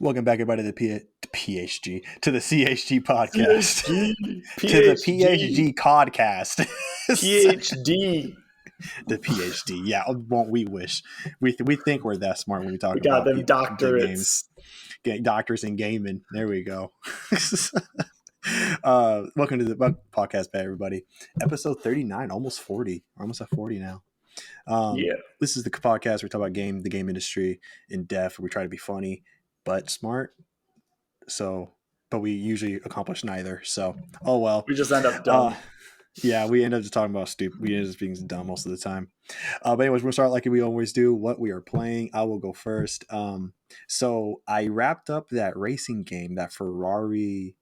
Welcome back, everybody, to the PHG, to the CHG podcast, CHG, to the PhD, PHG podcast, PhD. the PhD. Yeah, won't we wish? We think we're that smart when we talk We got about them the games, doctorates. doctors in gaming. There we go. Welcome to the podcast, everybody. Episode 39, almost 40. We're almost at 40 now. Yeah. This is the podcast where we talk about the game industry in depth. Where we try to be funny but smart. So, but we usually accomplish neither. So, oh well. We just end up dumb. Yeah, we end up just talking about stupid. We end up being dumb most of the time. But anyways, we'll start like we always do. What we are playing. I will go first. So I wrapped up that racing game, that Ferrari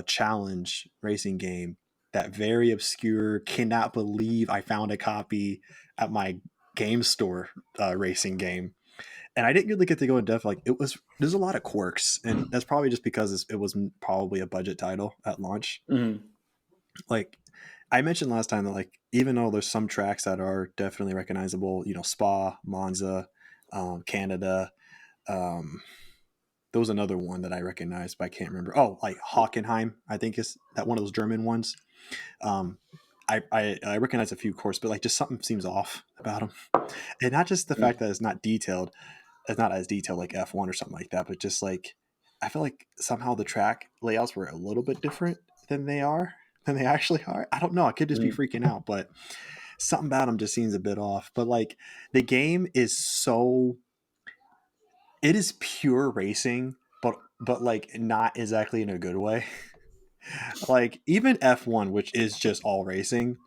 challenge racing game. That very obscure. Cannot believe I found a copy at my game store racing game. And I didn't really get to go in depth. Like there's a lot of quirks, and that's probably just because it was probably a budget title at launch. Mm-hmm. Like I mentioned last time that like even though there's some tracks that are definitely recognizable, Spa, Monza, Canada. There was another one that I recognized, but I can't remember. Oh, like Hockenheim, I think is that one of those German ones. I recognize a few courses, but like just something seems off about them, and not just the fact that it's not detailed. It's not as detailed like F1 or something like that, but just like I feel like somehow the track layouts were a little bit different than they actually are. I don't know. I could just be freaking out, but something about them just seems a bit off. But like the game is it is pure racing, but like not exactly in a good way. Like even F1, which is just all racing,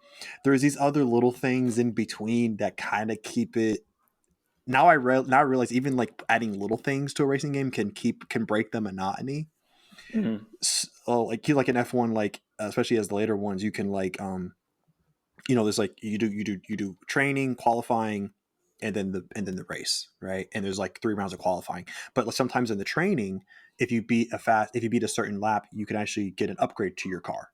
there's these other little things in between that kind of keep it. Now I realize even like adding little things to a racing game can break the monotony. Mm-hmm. So like you like an F1, like especially as the later ones, you can like there's like you do training, qualifying, and then the race, right? And there's like 3 rounds of qualifying. But sometimes in the training, if you beat a certain lap, you can actually get an upgrade to your car.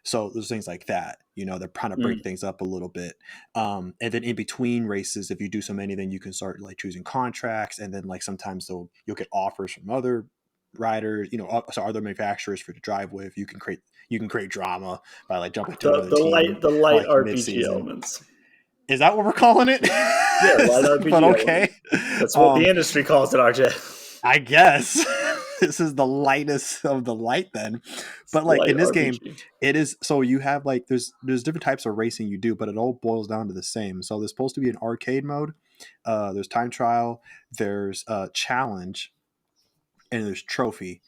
So there's things like that, they're trying to break things up a little bit. And then in between races, if you do so many, then you can start like choosing contracts. And then like sometimes you'll get offers from other riders, so other manufacturers to drive with. You can create drama by like jumping to another team The light like RPG mid-season. elements. Is that what we're calling it? Yeah, light RPG but okay. Elements. That's what the industry calls it, RJ. I guess. This is the lightest of the light then. But like light in this RPG. game, it is so you have like there's different types of racing you do, but it all boils down to the same. So there's supposed to be an arcade mode, there's time trial, there's challenge, and there's trophy.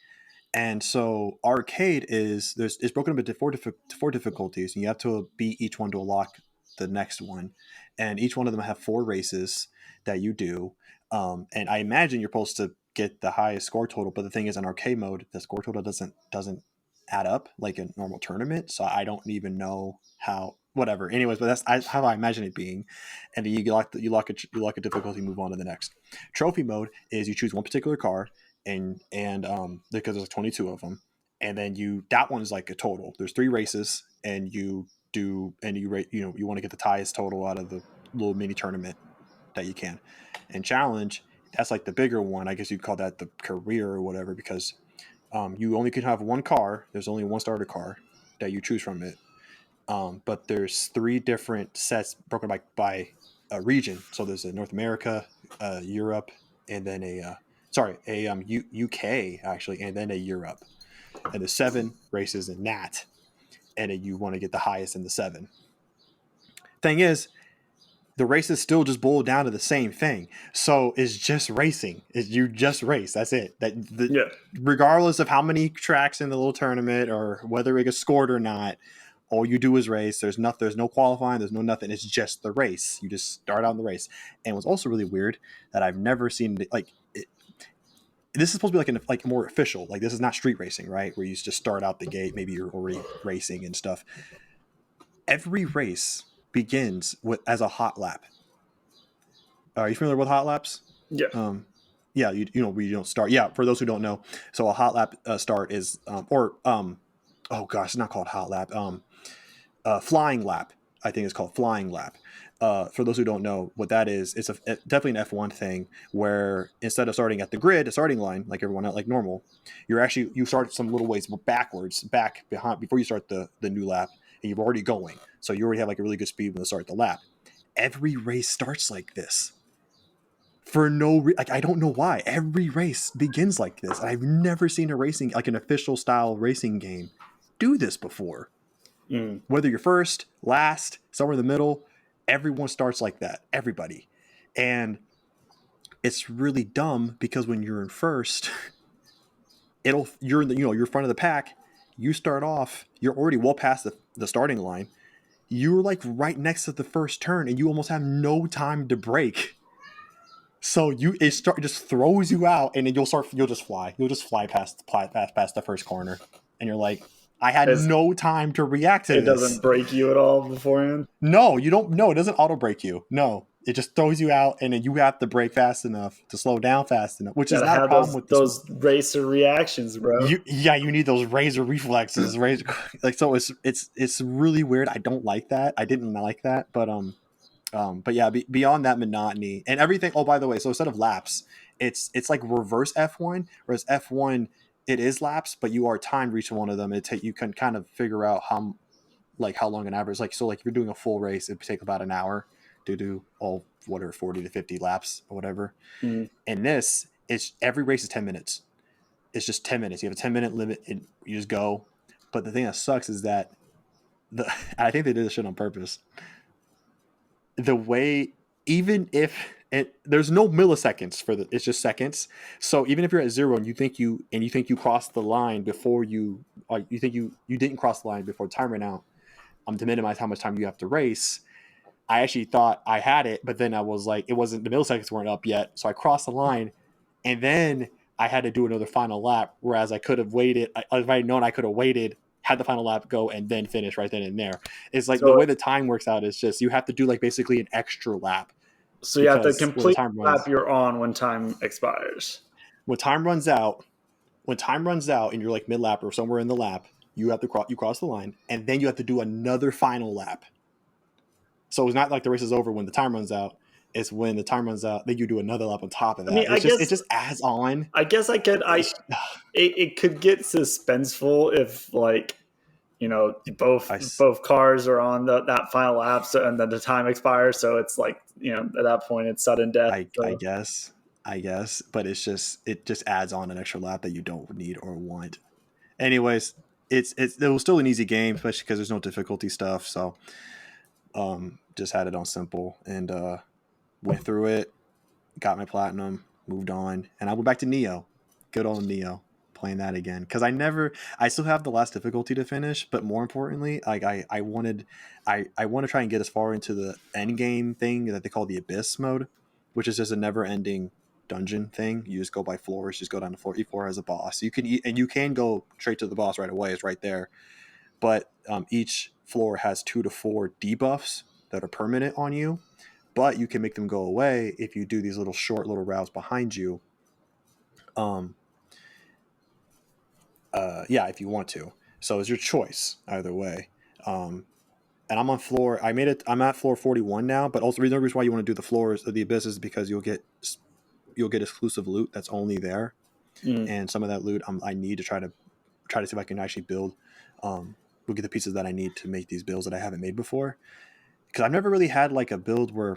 And so arcade it's broken up into four difficulties, and you have to beat each one to unlock the next one. And each one of them have 4 races that you do. And I imagine you're supposed to get the highest score total, but the thing is, in arcade mode, the score total doesn't add up like a normal tournament. So I don't even know how. Whatever. Anyways, but that's how I imagine it being. And then you lock a difficulty, move on to the next. Trophy mode is you choose one particular car, and because there's like 22 of them, and then that one's like a total. There's 3 races, and you rate. You want to get the highest total out of the little mini tournament that you can. And challenge, that's like the bigger one. I guess you'd call that the career or whatever, because you only can have one car. There's only one starter car that you choose from it. But there's 3 different sets broken by a region. So there's a North America, Europe, and then UK actually, and then a Europe. And there's 7 races in that, and then you want to get the highest in the 7. Thing is, the races still just boil down to the same thing. So it's just racing. You just race. That's it. Regardless of how many tracks in the little tournament or whether it gets scored or not, all you do is race. There's no qualifying. There's no nothing. It's just the race. You just start out in the race. And what's also really weird that I've never seen this is supposed to be like more official. Like this is not street racing, right? Where you just start out the gate. Maybe you're already racing and stuff. Every race begins as a hot lap. Are you familiar with hot laps? Yeah. Yeah, we don't start. Yeah, for those who don't know, so a hot lap start is oh gosh, it's not called hot lap. Flying lap, I think it's called flying lap. For those who don't know what that is, it's definitely an F1 thing where instead of starting at the grid, a starting line like everyone else, like normal, you start some little ways backwards, back behind before you start the new lap, and you're already going, so you already have like a really good speed when you start the lap. Every race starts like this for like I don't know why. Every race begins like this, and I've never seen a racing like an official style racing game do this before. Mm. Whether you're first, last, somewhere in the middle, everyone starts like that. Everybody. And it's really dumb because when you're in first, you're in the, you're front of the pack. You start off, you're already well past the starting line. You're like right next to the first turn, and you almost have no time to brake. So it just throws you out, and then you'll just fly. You'll just fly past the first corner, and you're like, I had no time to react to It this. doesn't break you at all beforehand? No, you don't. No, it doesn't auto brake you. No, it just throws you out, and then you have to brake fast enough to slow down fast enough, which is Gotta not a have problem with this. those racer reactions, bro. You need those razor reflexes, razor like so. It's really weird. I don't like that. I didn't like that, but yeah, beyond that monotony and everything. Oh, by the way, so instead of laps, it's like reverse F1, whereas F1 it is laps, but you are timed each one of them. You can kind of figure out how long an average, like, so like if you're doing a full race, it'd take about an hour to do all whatever 40 to 50 laps or whatever. Mm. And this is every race is 10 minutes. It's just 10 minutes. You have a 10-minute limit and you just go. But the thing that sucks is that I think they did this shit on purpose. The way, even if there's no milliseconds it's just seconds. So even if you're at zero and you think you crossed the line before you think you didn't cross the line before time ran out, to minimize how much time you have to race. I actually thought I had it, but then I was like, it wasn't, the milliseconds weren't up yet. So I crossed the line, and then I had to do another final lap. Whereas I could have waited. If I had known, I could have waited, had the final lap go, and then finish right then and there. It's like the way the time works out is just you have to do like basically an extra lap. So you have to Because complete the lap you're on when time expires. When time runs out, and you're like mid lap or somewhere in the lap, you have to cross the line, and then you have to do another final lap. So it's not like the race is over when the time runs out. It's when the time runs out, then you do another lap on top of that. I mean, it just adds on. I guess it could get suspenseful if like, both cars are on that final lap, and then the time expires. So it's like, at that point it's sudden death. I guess, but it just adds on an extra lap that you don't need or want. Anyways, it was still an easy game, especially because there's no difficulty stuff. So, just had it on simple and went through it, got my platinum, moved on, and I went back to Neo. Good old Neo, playing that again because I still have the last difficulty to finish, but more importantly, like I want to try and get as far into the end game thing that they call the Abyss mode, which is just a never ending dungeon thing. You just go by floors, just go down to floor. Each floor has a boss. You can go straight to the boss right away. It's right there, but each floor has 2 to 4 debuffs that are permanent on you. But you can make them go away if you do these short little routes behind you. If you want to. So it's your choice either way. And I'm on floor. I'm at floor 41 now. But also the reason why you want to do the floors of the Abyss is because you'll get exclusive loot that's only there, and some of that loot I need to try to see if I can actually build. We'll get the pieces that I need to make these builds that I haven't made before. Because I've never really had like a build where,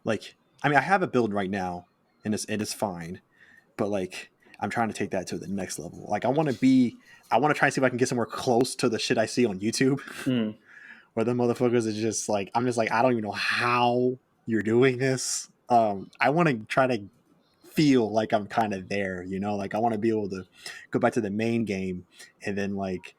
like, I mean, I have a build right now, and it's fine, but like I'm trying to take that to the next level. Like I want to try and see if I can get somewhere close to the shit I see on YouTube, where the motherfuckers are just like, I'm just like, I don't even know how you're doing this. I want to try to feel like I'm kind of there, like I want to be able to go back to the main game and then like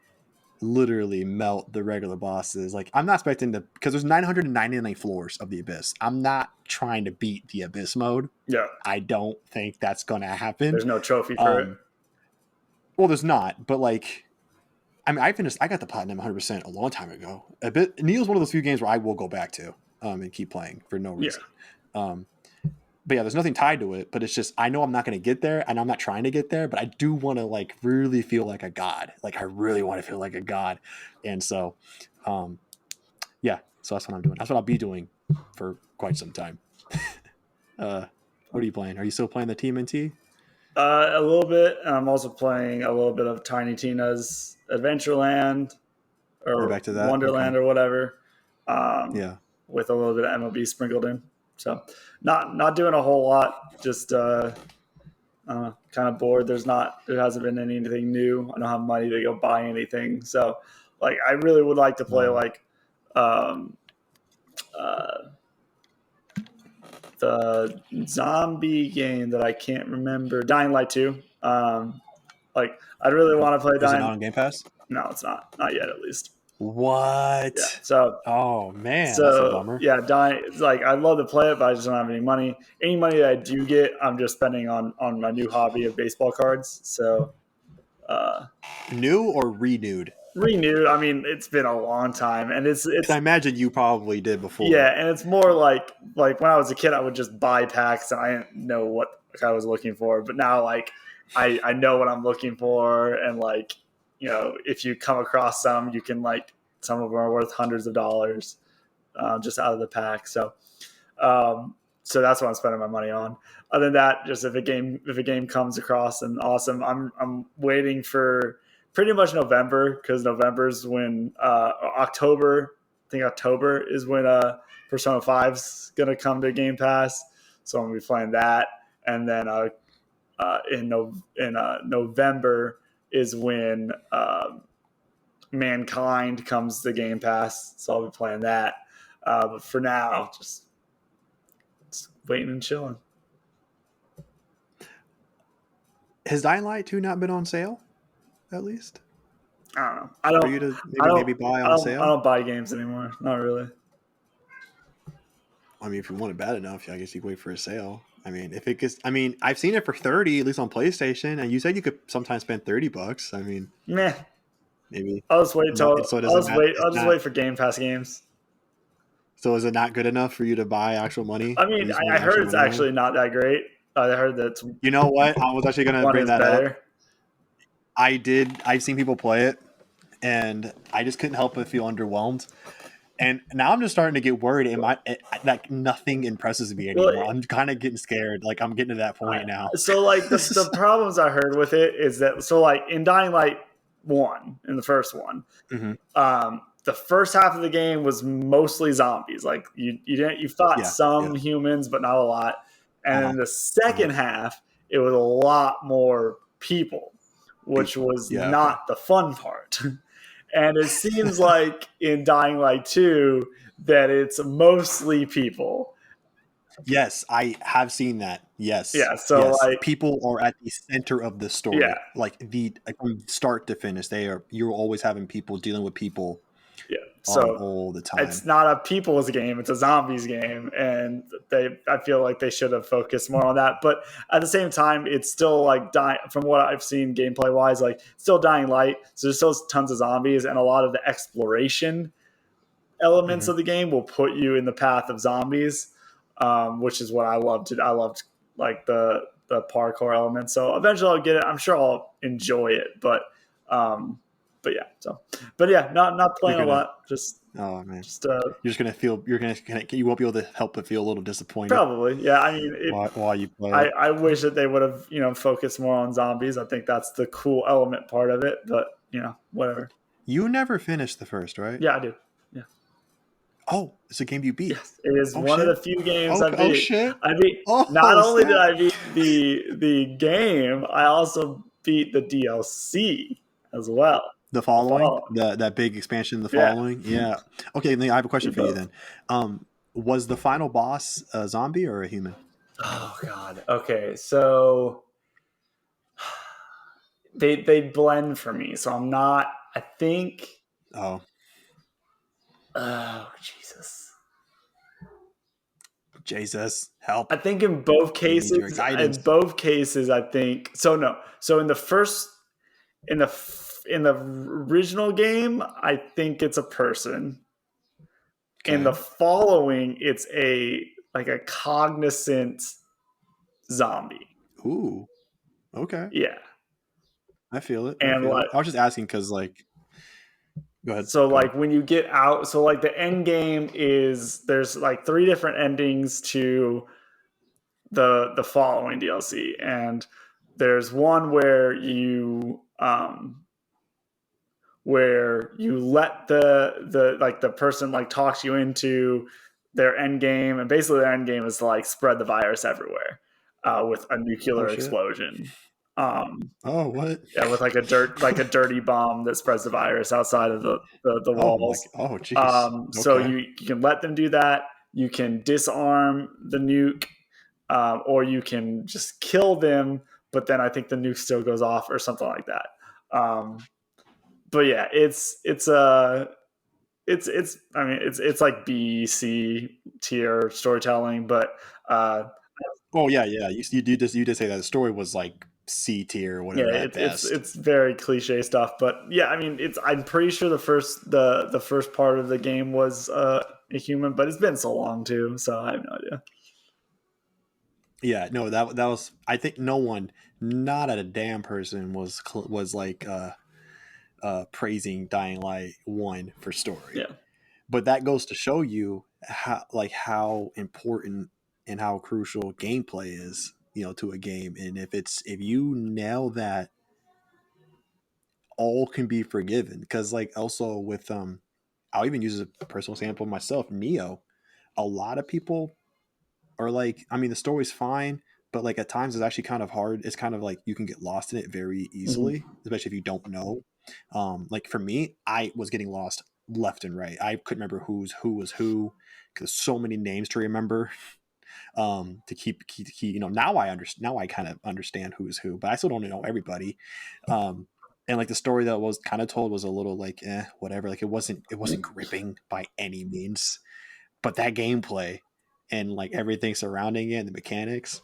literally melt the regular bosses. Like I'm not expecting because there's 999 floors of the Abyss. I'm not trying to beat the Abyss mode. Yeah, I don't think that's gonna happen. There's no trophy for it. Well, there's not, but like, I mean, I got the platinum 100% a long time ago. Neo's one of those few games where I will go back to and keep playing for no reason. But yeah, there's nothing tied to it, but it's just, I know I'm not going to get there, and I'm not trying to get there, but I do want to like really feel like a god. Like I really want to feel like a god. And so, so that's what I'm doing. That's what I'll be doing for quite some time. What are you playing? Are you still playing the TMNT? A little bit. I'm also playing a little bit of Tiny Tina's Adventureland You're or back to that? Okay. Wonderland or whatever, Yeah. with a little bit of MLB sprinkled in. So not doing a whole lot. Just kind of bored. There hasn't been anything new. I don't have money to go buy anything. So like I really would like to play like um, uh, the zombie game that I can't remember, Dying Light 2. Like I'd really want to play Is it not Dying. on Game Pass? No, it's not yet at least. Yeah. What? So Oh man, that's a so bummer. yeah, Dying. It's like I'd love to play it, but I just don't have any money. Any money that I do get, I'm just spending on my new hobby of baseball cards. So uh, New or renewed? renewed. I mean, it's been a long time, and Because I imagine you probably did before. yeah, and it's more like when I was a kid, I would just buy packs, and I didn't know what I was looking for. But now, like, I know what I'm looking for, and like, if you come across some, you can like some of them are worth hundreds of dollars just out of the pack. Um, so that's what I'm spending my money on. Other than that, just if a game comes across, and awesome. I'm waiting for pretty much November, because November is when October. I think October is when Persona 5's gonna come to Game Pass. So I'm gonna be playing that, and then in November is when Mankind comes to Game Pass. So I'll be playing that. But for now, just waiting and chilling. Has Dying Light 2 not been on sale? At least I don't know. for you to I don't. maybe buy I on don't. I sale. don't buy games anymore. Not really. I mean, if you want it bad enough, I guess you could wait for a sale. I mean, if it gets, I mean, I've seen it for 30, at least on PlayStation, and you said you could sometimes spend $30. I mean, Meh. maybe I'll just wait till. not. So it I'll doesn't just matter. wait. It's I'll just not. wait for Game Pass games. So is it not good enough for you to buy actual money? I Are mean, you I spending heard actual it's money on it? actually not that great. I heard that You know what? I was actually gonna one bring is that up. better. I did. I've seen people play it, and I just couldn't help but feel underwhelmed. And now I'm just starting to get worried. Like nothing impresses me Well, anymore? I'm kind of getting scared. Like I'm getting to that point now. so like the problems I heard with it is that like in Dying Light 1, in the first one, Mhm. the first half of the game was mostly zombies. Like you fought Yeah. Yeah. some humans, but not a lot. And Uh-huh. in the Uh-huh. second half, it was a lot more people, which People. was Yeah. Okay. not the fun part. And it seems like in Dying Light 2 that it's mostly people. Yes, I have seen that. Yes. Yeah, so Yes. like People are at the center of the yeah, story. Like from start to finish, you're always having people dealing with people yeah. So all the it's time. not a people's game, it's a zombies game, and I feel like they should have focused more on that. But at the same time, it's still like dying. From what I've seen gameplay wise, like still Dying Light, so there's still tons of zombies, and a lot of the exploration elements Mhm. of the game will put you in the path of zombies, which is what I loved. I loved like the parkour element. So eventually I'll get it. I'm sure I'll enjoy it, um, but yeah. So, but yeah, not You're playing a gonna. lot. Oh man. Just You're just gonna feel. You're gonna. You won't be able to help but feel a little disappointed probably yeah. I mean, while you play it. I wish that they would have focused more on zombies. I think that's the cool element part of it. But whatever. You never finished the first, right? Yeah, I do. Yeah. Oh, it's a game you beat. Yes, it is Oh one of the shit. few games I Okay. Oh beat. shit. I beat. Not Oh only did snap. I beat the game, I also beat the DLC as well. The The following, follow. that big expansion, the Yeah, following, yeah. Okay, then I have a question beat for you both. then. Was the final boss a zombie or a human? Oh God. Okay, so they blend for me, so I'm not. I think. Oh, Oh Jesus. Jesus, help! I think in both We need your cases, guidance. I think so. No, so in the first, in the original game, I think it's a person. In the Okay. following, it's a cognizant zombie. Ooh. Okay. Yeah, I feel it. I and feel it. like I was just asking because, like, Go ahead. So Go ahead. like when you get out, so like the end game is there's like three different endings to the following DLC, and there's one where you let the like the person like talks you into their end game, and basically their end game is to like spread the virus everywhere with a Oh nuclear shit. explosion. Um, Oh what? yeah, with like a dirty bomb that spreads the virus outside of the Oh my. walls. Oh jeez. So Okay. you can let them do that. You can disarm the nuke, or you can just kill them. But then I think the nuke still goes off or something like that. But yeah, it's I mean it's like B C tier storytelling, but Oh yeah, yeah. You did say that the story was like C tier or yeah, whatever at best. it's very cliche stuff. But yeah, I mean it's I'm pretty sure the first part of the game was a human, but it's been so long too, so I have no idea. Yeah, no, that was. I think no one, not a damn person, was like praising Dying Light 1 for story. Yeah. But that goes to show you how important and how crucial gameplay is, to a game. And if you nail that, all can be forgiven. Because like also with I'll even use a personal example myself, Neo. A lot of people are like, I mean, the story's fine, but like at times it's actually kind of hard. It's kind of like you can get lost in it very easily, Hmm. especially if you don't know. Like for me, I was getting lost left and right. I couldn't remember who was who because so many names to remember. To keep now now I kind of understand who is who, but I still don't know everybody. And like the story that was kind of told was a little like whatever. Like it wasn't gripping by any means, but that gameplay and like everything surrounding it and the mechanics,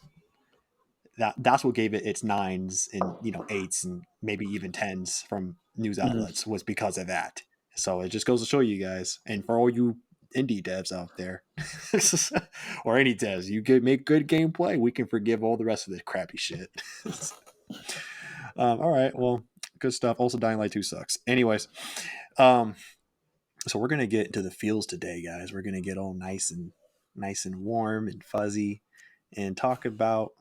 that's what gave it its nines and eights and maybe even tens from news Hmm. outlets, was because of that. So it just goes to show you guys, and for all you indie devs out there, or any devs, make good gameplay, we can forgive all the rest of the crappy shit. All right, well, good stuff. Also, Dying Light 2 sucks. Anyways, um, so we're gonna get into the feels today, guys. We're gonna get all nice and warm and fuzzy, and talk about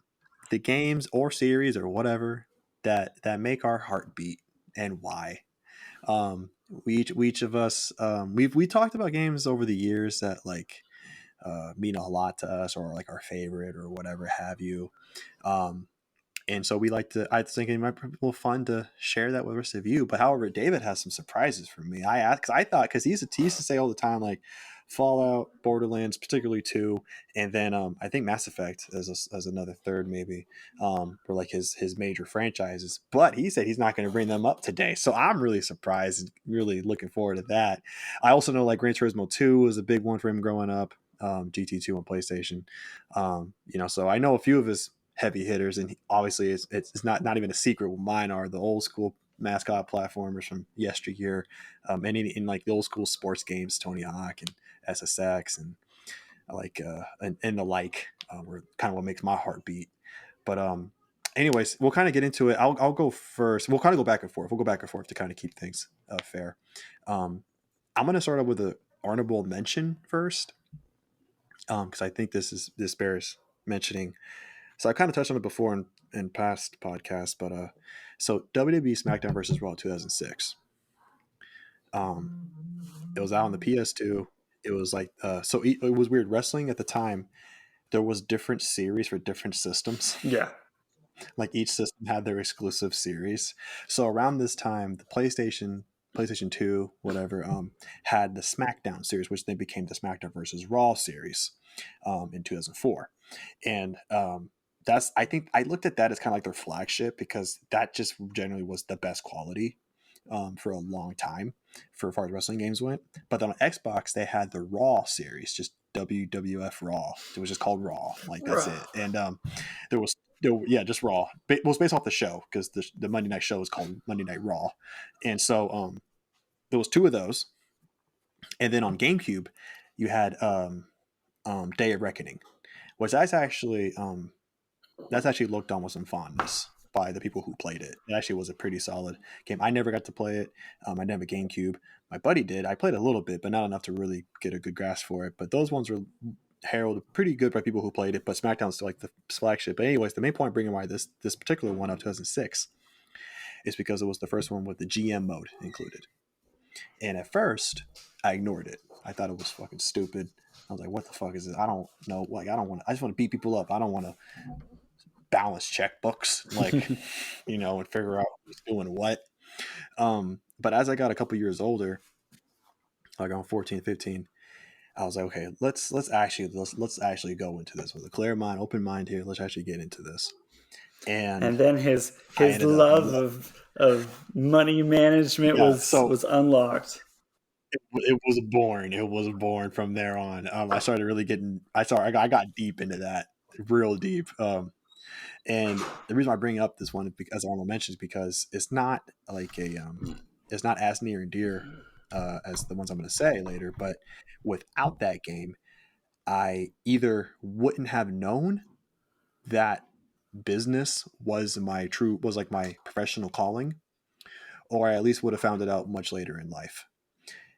the games or series or whatever that make our heart beat and why. We each of us, we talked about games over the years that like mean a lot to us, or like our favorite or whatever have you. Um, and so we like to. I think it might be a little fun to share that with the rest of you. But however, David has some surprises for me. I asked because I thought, because he used to say all the time like Fallout, Borderlands, particularly two, and then I think Mass Effect as another third maybe, for like his major franchises. But he said he's not going to bring them up today, so I'm really surprised and really looking forward to that. I also know like Gran Turismo 2 was a big one for him growing up. GT2 on PlayStation. So I know a few of his heavy hitters, and obviously it's not even a secret what mine are: the old school mascot platformers from yesteryear, and in like the old school sports games, Tony Hawk and SSX, and like and the like, were kind of what makes my heart beat. But anyways, we'll kind of get into it. I'll go first. We'll kind of go back and forth. We'll go back and forth to kind of keep things fair. Um, I'm going to start off with a honorable mention first, because I think this bears mentioning. So I kind of touched on it before in past podcasts, but so WWE SmackDown versus Raw 2006. It was out on the PS2. It was like it was weird. Wrestling at the time, there was different series for different systems. Yeah. Like each system had their exclusive series. So around this time, the PlayStation 2, whatever, had the SmackDown series, which then became the SmackDown versus Raw series, in 2004. And that's, I think I looked at that as kind of like their flagship, because that just generally was the best quality for a long time for as far as wrestling games went. But then on Xbox, they had the Raw series, just WWF Raw. It was just called Raw, like that's it. And there was yeah, just Raw. It was based off the show, because the Monday Night Show is called Monday Night Raw, and so there was two of those. And then on GameCube, you had Day of Reckoning, which that's actually looked on with some fondness. by the people who played it. It actually was a pretty solid game. I never got to play it. I didn't have a GameCube. My buddy did. I played a little bit, but not enough to really get a good grasp for it. But those ones were heralded pretty good by people who played it. But SmackDown's still like the flagship. But anyways, the main point bringing why this particular one of 2006 is because it was the first one with the GM mode included. And at first, I ignored it. I thought it was fucking stupid. I was like, what the fuck is this? I don't know. Like, I just want to beat people up. I don't want to balance checkbooks, like, and figure out who's doing what. But as I got a couple years older, like on 14, 15, I was like, okay, let's actually go into this with a clear mind, open mind here. Let's actually get into this. And then his love of money management was unlocked. It was born. It was born from there on. I started really getting. I got deep into that, real deep. And the reason why I bring up this one, as Arnold mentions, because it's not like it's not as near and dear as the ones I'm going to say later. But without that game, I either wouldn't have known that business was my professional calling, or I at least would have found it out much later in life.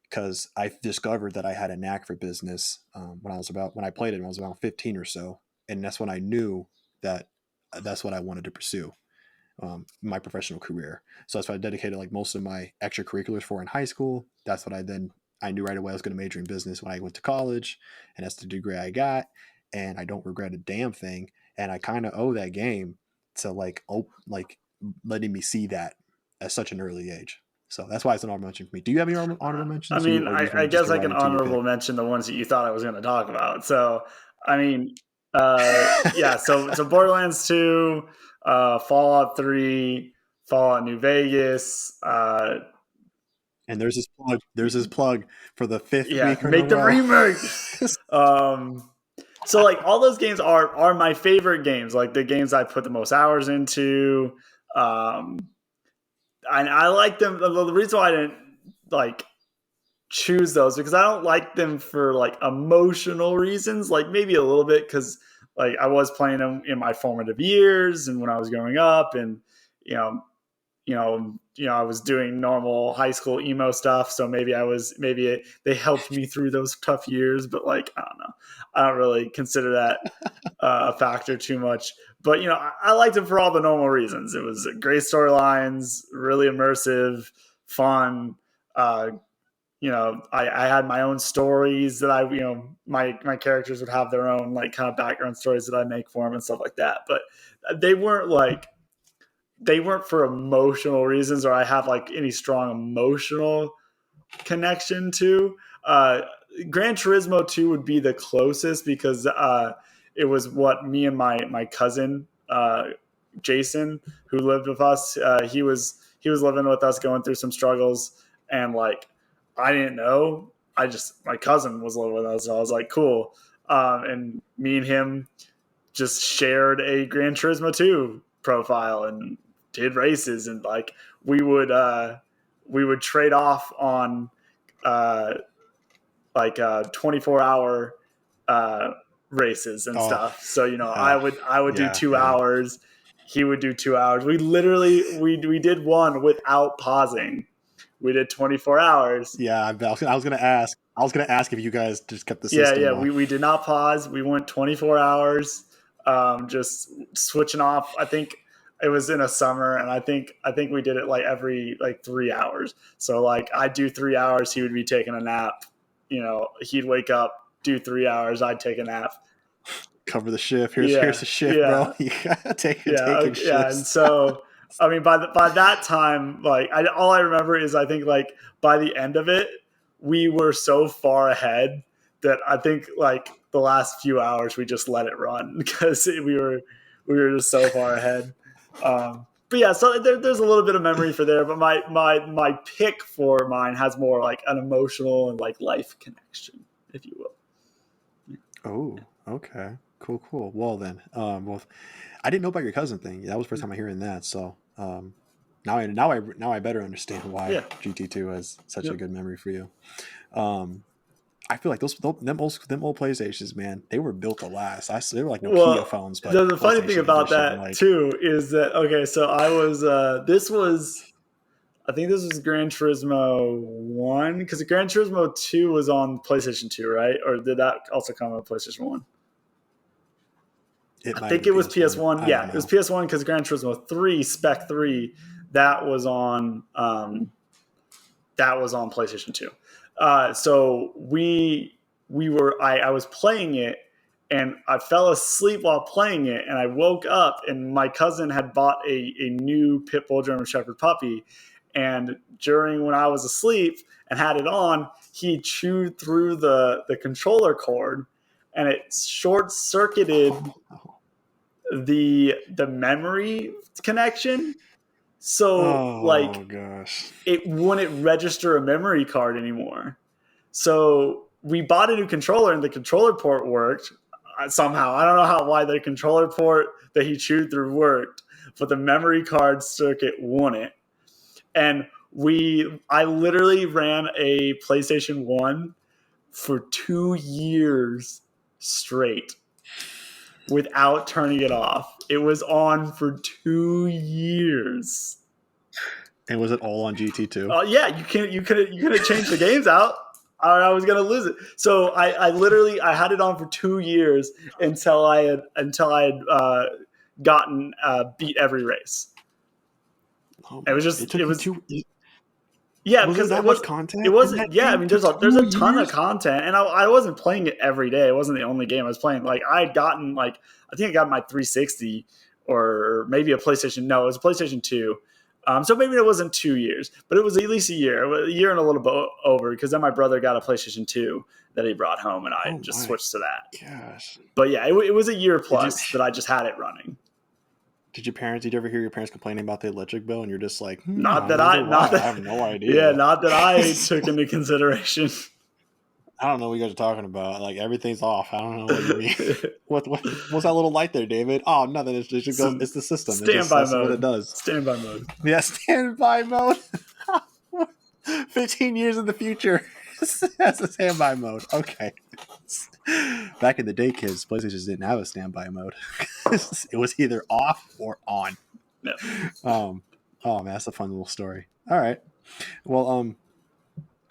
Because I discovered that I had a knack for business when I played it when I was about 15 or so, and that's when I knew that that's what I wanted to pursue, my professional career. So that's what I dedicated like most of my extracurriculars for in high school. That's what I knew right away I was going to major in business when I went to college, and that's the degree I got, and I don't regret a damn thing. And I kind of owe that game to like letting me see that at such an early age. So that's why it's an honorable mention for me. Do you have any honorable mentions? I mean, I guess I right can honorable mention the ones that you thought I was going to talk about. So, I mean, yeah. So Borderlands 2, Fallout 3, Fallout New Vegas. And there's this plug for the fifth week in make a the row. remake. So like all those games are my favorite games, like the games I put the most hours into. And I like them. The reason why I didn't like choose those because I don't like them for like emotional reasons. Like maybe a little bit because like I was playing them in my formative years and when I was growing up, and I was doing normal high school emo stuff. So they helped me through those tough years. But like I don't know, I don't really consider that a factor too much. But I liked it for all the normal reasons. It was great storylines, really immersive, fun. I had my own stories that my characters would have their own like kind of background stories that I make for them and stuff like that. But they weren't for emotional reasons or I have like any strong emotional connection to. Gran Turismo 2 would be the closest because it was what me and my cousin Jason, who lived with us, he was living with us, going through some struggles, and like I didn't know. My cousin was living with us, so I was like, cool. And me and him just shared a Gran Turismo 2 profile and did races, and like we would trade off on 24-hour races and stuff. So I would do 2 hours, he would do 2 hours. We literally we did one without pausing. We did 24 hours. Yeah, I was gonna ask. I was gonna ask if you guys just kept the system. Yeah. We did not pause. We went 24 hours, just switching off. I think it was in a summer, and I think we did it like every 3 hours. So like I'd do 3 hours, he would be taking a nap. He'd wake up, do 3 hours, I'd take a nap. Cover the shift. Here's the shift, bro. You gotta take shifts. And so I mean, by that time, like all I remember is I think like by the end of it, we were so far ahead that I think like the last few hours we just let it run because we were just so far ahead. But yeah, so there's a little bit of memory for there, but my pick for mine has more like an emotional and like life connection, if you will. Oh, okay, cool. Well then, I didn't know about your cousin thing. That was the first time I'm hearing that. So now I better understand why GT2 has such a good memory for you. I feel like them old PlayStations, man, they were built to last. They were like Nokia Well, phones, but the funny thing PlayStation about edition. that too is that okay, so I was I think this was Gran Turismo 1 because Gran Turismo 2 was on PlayStation 2, right? Or did that also come on PlayStation 1? It I might have think been it was PS1. PS1. I don't Yeah, it was know. PS1 because Gran Turismo 3 Spec 3 that was on PlayStation 2. So we were I was playing it and I fell asleep while playing it and I woke up and my cousin had bought a new pit bull German Shepherd puppy and during when I was asleep and had it on he chewed through the controller cord and it short circuited Oh, the memory connection so like oh gosh. it wouldn't register a memory card anymore. So we bought a new controller, and the controller port worked somehow. I don't know why the controller port that he chewed through worked, but the memory card circuit wouldn't. And I literally ran a PlayStation 1 for 2 years straight without turning it off. It was on for 2 years. And was it all on GT2? Yeah, you couldn't change the games out, or I was gonna lose it. So I literally I had it on for 2 years until I had gotten beat every race. Oh It was my! just It took it you was two. yeah Was there because that much content it in wasn't that yeah I game mean for there's a 2 ton of years? content and I wasn't playing it every day. It wasn't the only game I was playing. Like I had gotten like I think I got my 360 or maybe a PlayStation. No, it was a PlayStation 2. So maybe it wasn't 2 years, but it was at least a year and a little bit over because then my brother got a PlayStation 2 that he brought home and I Oh just my switched to that. gosh! But yeah, it was a year Did you plus that I just had it running. did you ever hear your parents complaining about the electric bill, and you're just like, Not I that wonder not why. I that, have no yeah, idea. not that I took into consideration. I don't know what you guys are talking about. Like everything's off. I don't know what you mean. What's that little light there, David? Oh, nothing. It just goes. Some It's the system. It just standby that's what it mode. does. Standby mode. Yeah, standby mode. 15 years in the future. That's a standby mode. Okay. Back in the day, kids, PlayStation didn't have a standby mode. It was either off or on. Yeah. Um, oh man, that's a fun little story. All right. Well,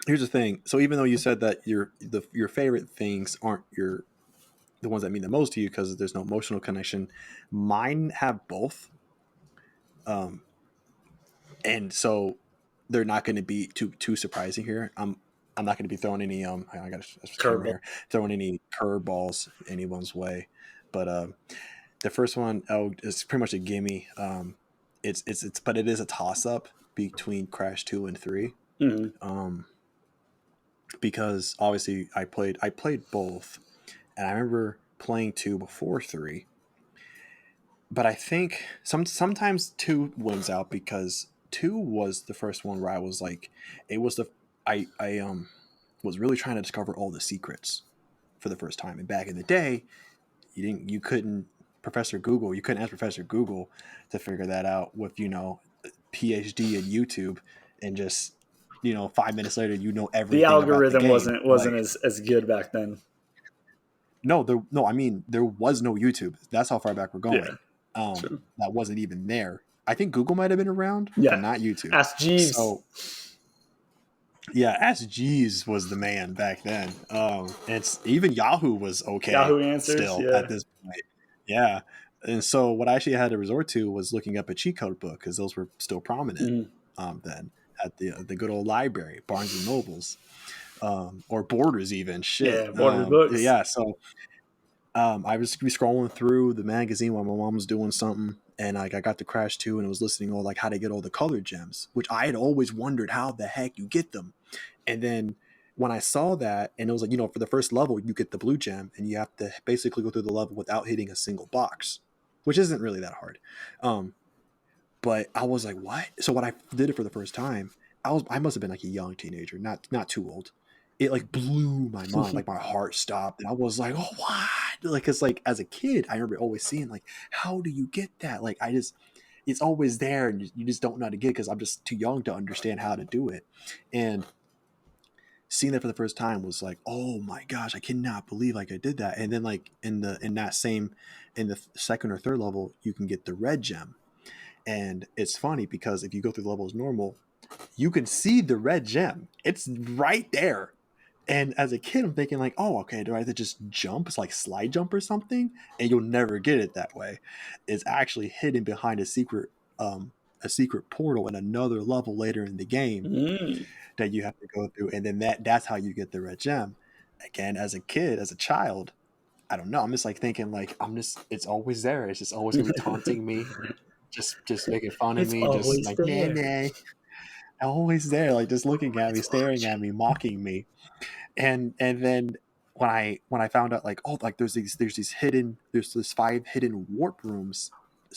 here's the thing. So even though you said that your favorite things aren't the ones that mean the most to you because there's no emotional connection, mine have both. Um, and so they're not going to be too surprising here. I'm not going to be throwing any I got a camera Curveball. here, throwing any curveballs anyone's way, but the first one is pretty much a gimme. It's but it is a toss up between Crash 2 and 3. Mm-hmm. Because obviously I played both, and I remember playing 2 before 3. But I think sometimes 2 wins out because 2 was the first one where I was like, it was the I was really trying to discover all the secrets for the first time. And back in the day, you couldn't you couldn't ask Professor Google to figure that out with PhD and YouTube, and just 5 minutes later you know The everything about the algorithm game. wasn't as good back then. No, I mean there was no YouTube. That's how far back we're Yeah. going. True. That wasn't even there. I think Google might have been around, but Yeah. not YouTube. Ask Jeeves. So yeah, Ask Jeeves was the man back then. It's even Yahoo was okay Yahoo Answers. still Yeah. at this point. Yeah, and so what I actually had to resort to was looking up a cheat code book because those were still prominent Mm-hmm. then at the good old library, Barnes and Nobles, or Borders even. Shit. Yeah. Borders books. Yeah, so I was scrolling through the magazine while my mom was doing something, and like I got to Crash 2 and I was listening all like how to get all the color gems, which I had always wondered how the heck you get them. And then when I saw that, and it was like, for the first level, you get the blue gem, and you have to basically go through the level without hitting a single box, which isn't really that hard. But I was like, what? So when I did it for the first time, I must have been like a young teenager, not too old. It like blew my mind, like my heart stopped, and I was like, oh, what? Like, it's like as a kid, I remember always seeing like, how do you get that? Like, it's always there, and you just don't know how to get it because I'm just too young to understand how to do it. And seeing that for the first time was like, oh my gosh, I cannot believe like I did that. And then like in the second or third level, you can get the red gem. And it's funny because if you go through the levels normal, you can see the red gem. It's right there. And as a kid, I'm thinking like, oh, okay, do I have to just jump? It's like slide jump or something, and you'll never get it that way. It's actually hidden behind a secret portal in another level later in the game Mm. that you have to go through, and then that's how you get the red gem. Again, as a kid, as a child, I don't know. I'm just like thinking like it's always there. It's just always gonna be taunting me, just making fun of It's me, just always like nah there. nah, always there, like just looking at me, It's staring at watching. me, mocking me. And then when I found out like, oh, like there's this 5 hidden warp rooms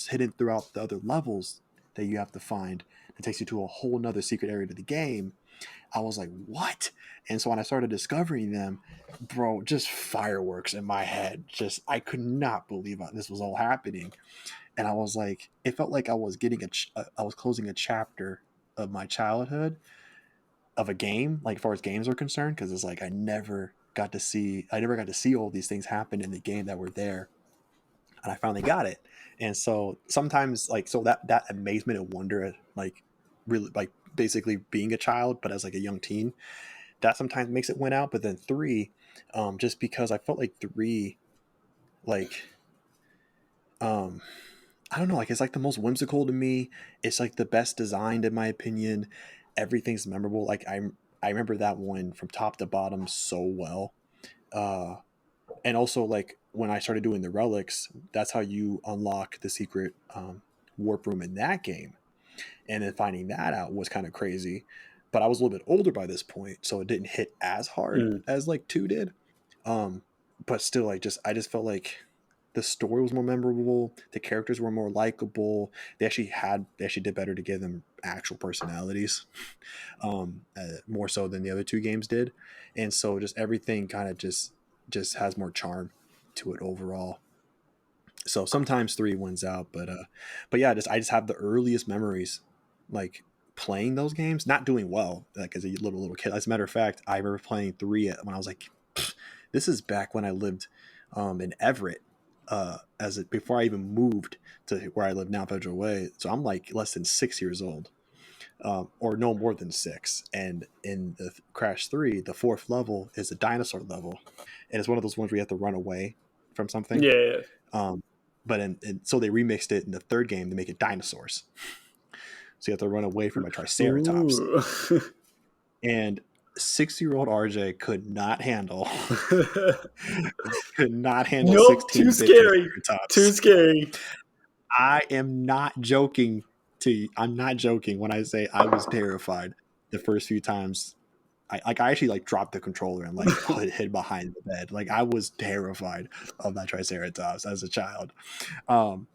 hidden throughout the other levels that you have to find, that takes you to a whole nother secret area to the game. I was like, what? And so when I started discovering them, bro, just fireworks in my head. Just I could not believe this was all happening. And I was like, it felt like I was I was closing a chapter of my childhood of a game, like as far as games are concerned, because it's like I never got to see all these things happen in the game that were there, and I finally got it. And so sometimes like that amazement and wonder at like really like basically being a child, but as like a young teen, that sometimes makes it win out. But then three, just because I felt like three, like um I don't know, like it's like the most whimsical to me. It's like the best designed in my opinion. Everything's memorable. Like I remember that one from top to bottom so well. Uh and also like when I started doing the relics, that's how you unlock the secret warp room in that game. And then finding that out was kind of crazy. But I was a little bit older by this point, so it didn't hit as hard Mm. as like 2 did. Um but still like just I just felt like the story was more memorable, the characters were more likable. They actually did better to give them actual personalities, more so than the other 2 games did. And so just everything kind of just has more charm to it overall. So sometimes 3 wins out, but yeah, just I just have the earliest memories like playing those games, not doing well like as a little kid. As a matter of fact, I remember playing 3 when I was like, this is back when I lived in Everett, before I even moved to where I live now, Federal Way. So I'm like less than 6 years old, or no more than 6. And in the Crash 3, the 4th level is a dinosaur level, and it's one of those ones where you have to run away from something. Yeah. Um, so they remixed it in the 3rd game to make it dinosaurs. So you have to run away from a Triceratops. Ooh. And 6-year-old RJ could not handle Nope. Too 16-bit scary. Too Triceratops. scary. I'm not joking I'm not joking when I say I was terrified the first few times. I actually like dropped the controller and like hid behind the bed. Like I was terrified of that Triceratops as a child. Um,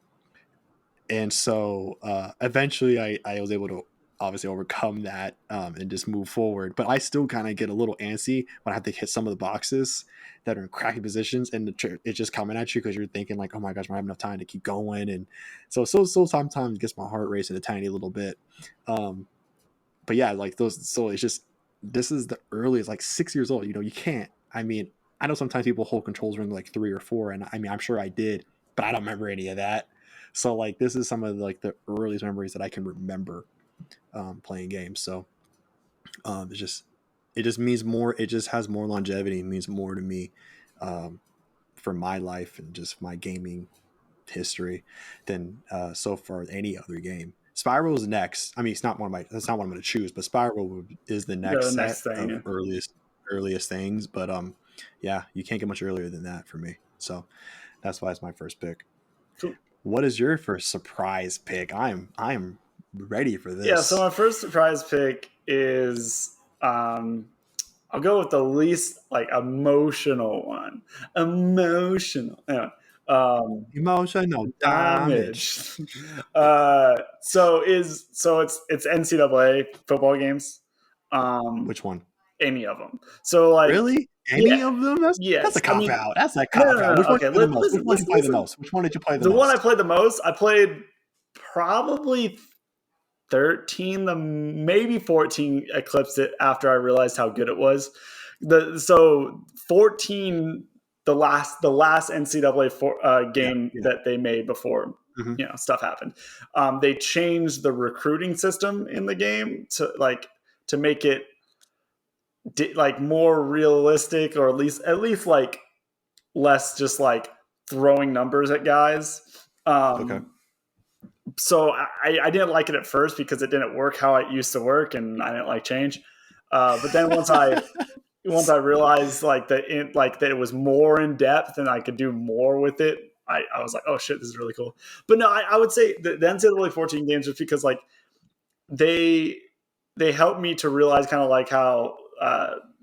and so eventually I was able to obviously overcome that, and just move forward, but I still kind of get a little antsy when I have to hit some of the boxes that are in cracky positions, and it's just coming at you because you're thinking like, oh my gosh, I don't have enough time to keep going. And so sometimes it gets my heart racing a tiny little bit. Um, but yeah, like those, so it's just, this is the earliest, like 6 years old, you can't, I mean, I know sometimes people hold controls when like 3 or 4, and I mean, I'm sure I did, but I don't remember any of that. So like this is some of like the earliest memories that I can remember, playing games. So it just means more, it just has more longevity, it means more to me, um, for my life and just my gaming history than so far any other game. Spiral is next. I mean, it's not one of my. That's not what I'm going to choose, but Spiral is the The next set next thing. of Yeah. earliest things. But yeah, you can't get much earlier than that for me. So that's why it's my first pick. So, What is your first surprise pick? I'm ready for yeah. So this. my first surprise pick is I'll go with the least like emotional one. Emotional. Anyway, Emotional damage. damage. It's NCAA football games. Um, Which one? any of them. So like, Really? yeah, Any of them? That's yes. a I cop mean, out. That's a no, cop no, no, out. no. Which one did Okay, you play the most? Which listen, one did you listen, play the listen. most? Which one did you play the The one I most? played the most, I played probably 13, the maybe 14 eclipsed it after I realized how good it was. So 14, the last NCAA game that they made before stuff happened. They changed the recruiting system in the game to make it like more realistic, or at least like less just like throwing numbers at guys. Okay. So I didn't like it at first because it didn't work how it used to work, and I didn't like change. But then once I realized that it was more in depth and I could do more with it, I was like, oh shit, this is really cool. But no, I would say the NCAA 14 games was because like they helped me to realize, kind of like how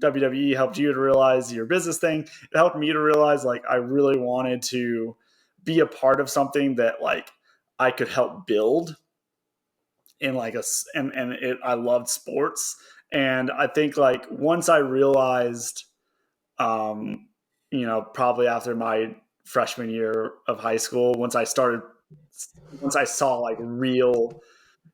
WWE helped you to realize your business thing. It helped me to realize like I really wanted to be a part of something that like I could help build in like I loved sports. And I think like once I realized, probably after my freshman year of high school, once I saw like real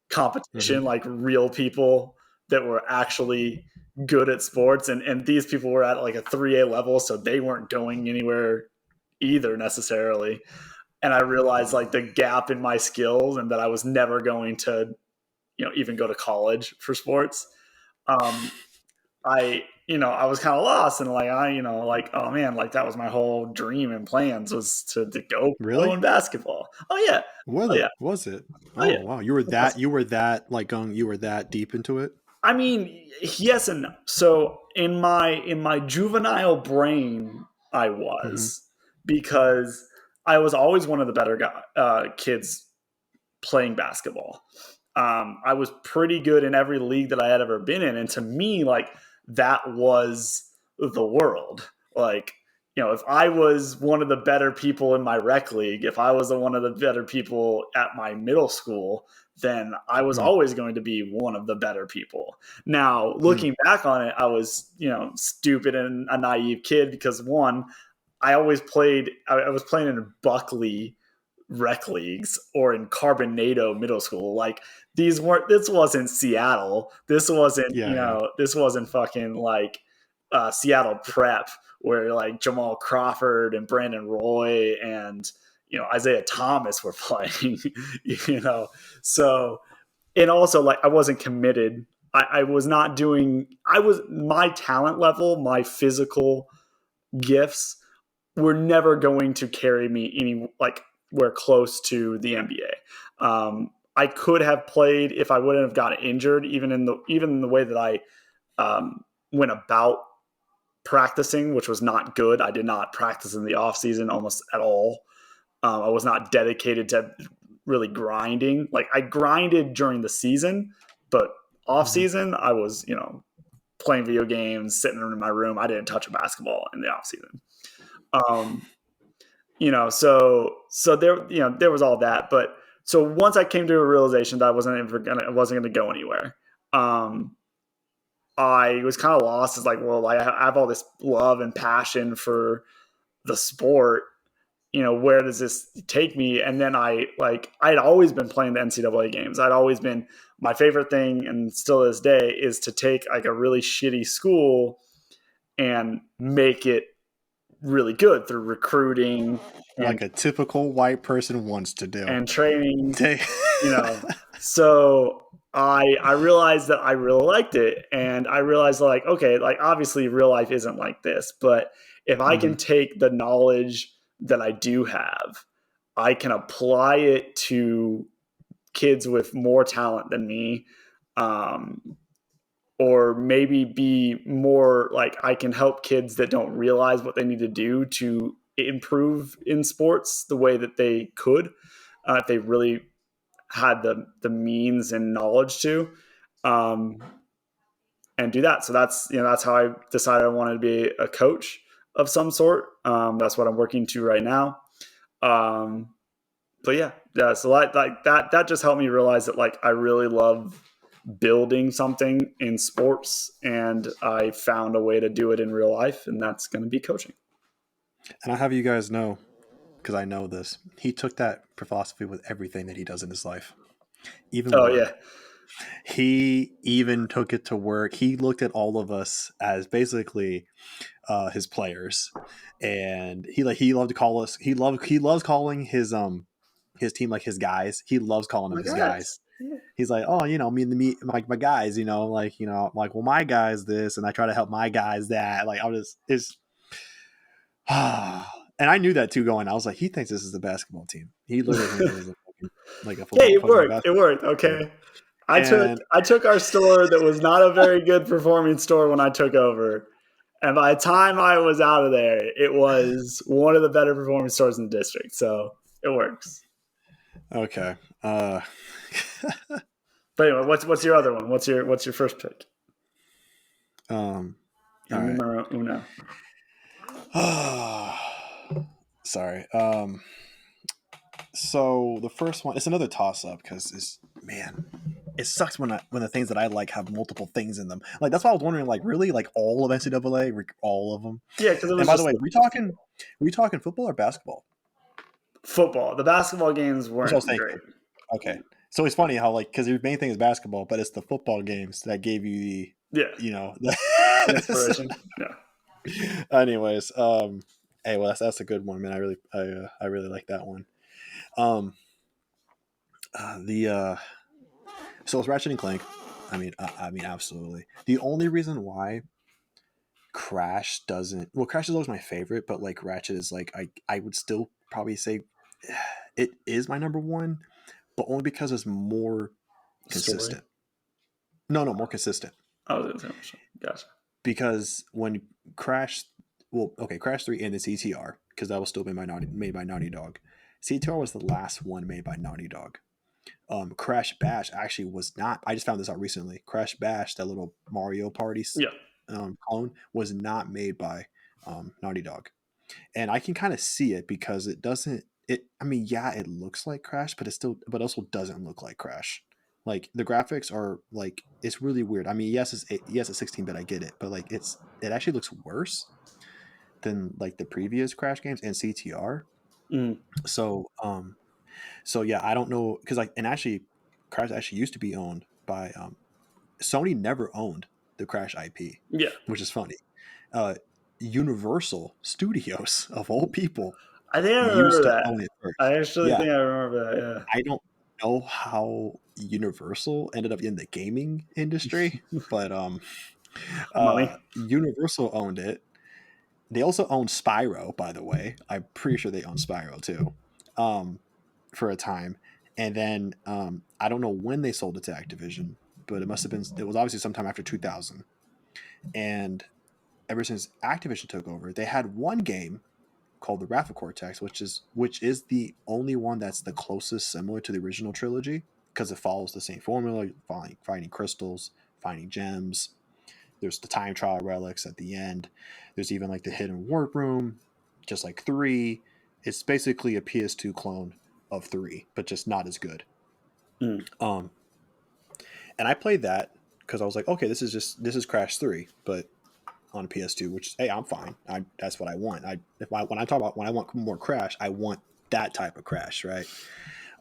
competition, like real people that were actually good at sports, and these people were at like a 3A level, so they weren't going anywhere either necessarily. And I realized like the gap in my skills, and that I was never going to, even go to college for sports. I was kind of lost, and like oh man, like that was my whole dream and plans, was to go pro Really? in basketball. Oh yeah. Oh yeah. Was it? Oh Oh yeah. wow, you were that deep into it? I mean, yes and no. So in my juvenile brain, I was, because I was always one of the better kids playing basketball. I was pretty good in every league that I had ever been in, and to me, like that was the world. Like, if I was one of the better people in my rec league, if I was one of the better people at my middle school, then I was always going to be one of the better people. Now, looking back on it, I was, stupid and a naive kid, because one, I was playing in Buckley rec leagues or in Carbonado middle school. Like this wasn't Seattle. This wasn't fucking like Seattle prep, where like Jamal Crawford and Brandon Roy and Isaiah Thomas were playing. So, and also like I wasn't committed. I was not doing. My talent level, my physical gifts were never going to carry me anywhere close to the NBA. I could have played if I wouldn't have gotten injured, even in the way that I went about practicing, which was not good. I did not practice in the off season almost at all. I was not dedicated to really grinding. Like I grinded during the season, but off season I was, playing video games, sitting in my room. I didn't touch a basketball in the off season. So there was all that. But so once I came to a realization that I wasn't going to go anywhere, I was kind of lost. It's like, well, I have all this love and passion for the sport. Where does this take me? And then I'd always been playing the NCAA games. I'd always been, my favorite thing, and still to this day, is to take like a really shitty school and make it really good through recruiting Like a typical white person wants to do. and training. So I realized that I really liked it, and I realized like, okay, like obviously real life isn't like this, but if I can take the knowledge that I do have, I can apply it to kids with more talent than me, or maybe be more like I can help kids that don't realize what they need to do to improve in sports the way that they could, if they really had the means and knowledge to, and do that. So that's how I decided I wanted to be a coach of some sort. That's what I'm working to right now. But yeah. So like that just helped me realize that like I really love building something in sports, and I found a way to do it in real life, and that's going to be coaching. And I'll have you guys know, because I know this, he took that philosophy with everything that he does in his life, even work. Yeah. He even took it to work. He looked at all of us as basically his players, and he loved to call us. He loves calling his team like his guys. He loves calling them My his guys. guys. Yeah. He's like, oh, me like my guys, I'm like, well, my guys this, and I try to help my guys that. Like, I'll just it's and I knew that too going. I was like, he thinks this is the basketball team. He literally thinks this is a Hey, it fucking worked. It basketball worked. team. Okay. I took And I took our store that was not a very good performing store when I took over. And by the time I was out of there, it was one of the better performing stores in the district. So it works. okay, But anyway, what's your other one? What's your first pick? all Your right. numero uno. Sorry. So the first one, it's another toss up because it sucks when the things that I like have multiple things in them. Like that's why I was wondering, like really, like all of NCAA, all of them. Yeah, because it And was by the just way, we talking football or basketball? football. The basketball games That's what I was weren't great. thinking. Okay, so it's funny how like because your main thing is basketball, but it's the football games that gave you the Yeah, you know. inspiration. Yeah. Anyways, hey, well that's a good one, man. I really like that one. Um, the So it's Ratchet and Clank. I mean, absolutely. The only reason why Crash doesn't, well, Crash is always my favorite, but like Ratchet is like I would still probably say it is my number one, but only because it's more Story. consistent. No, more consistent. I was gonna say, gotcha. Because when Crash, well, okay, Crash 3 and the CTR, because that was still made by Naughty Dog. CTR was the last one made by Naughty Dog. Crash Bash actually was not. I just found this out recently. Crash Bash, that little Mario Party Yeah. clone, was not made by Naughty Dog, and I can kind of see it because it doesn't. It. I mean, yeah, it looks like Crash, but but also doesn't look like Crash. Like the graphics are like it's really weird. I mean, yes, it's 16-bit. I get it, but like it actually looks worse than like the previous Crash games and CTR. Mm. So so yeah, I don't know because like and actually, Crash actually used to be owned by Sony. Never owned the Crash IP, Yeah. which is funny. Uh, Universal Studios of all people I think I used remember to that. own it I first. actually Yeah, think I remember that. I don't know how Universal ended up in the gaming industry, but Yeah. Money. Universal owned it. They also owned Spyro, by the way. I'm pretty sure they owned Spyro too, um, for a time. And then I don't know when they sold it to Activision, but it must have been. It was obviously sometime after 2000. And ever since Activision took over, they had one game called the Wrath of Cortex, which is the only one that's the closest similar to the original trilogy because it follows the same formula: finding crystals, finding gems. There's the time trial relics at the end. There's even like the hidden warp room, just like 3. It's basically a PS2 clone of 3, but just not as good. Mm. Um, and I played that because I was like, okay, this is Crash 3, but on PS2, which hey, I'm fine. That's what I want. When I talk about when I want more Crash, I want that type of Crash, right?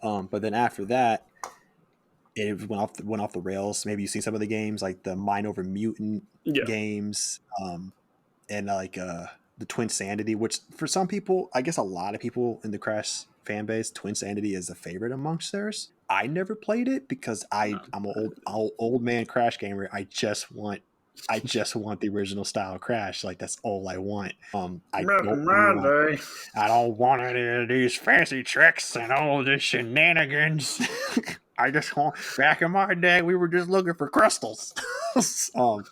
But then after that, it went off the rails. Maybe you've seen some of the games like the Mind Over Mutant Yeah. games, and like the Twin Sanity, which for some people, I guess a lot of people in the Crash fan base, Twin Sanity is a favorite amongst theirs. I never played it because No. I'm an old man Crash gamer. I just want the original style Crash. Like that's all I want. Back in my day. I don't want any of these fancy tricks and all this shenanigans. I just want back in my day we were just looking for crystals. um,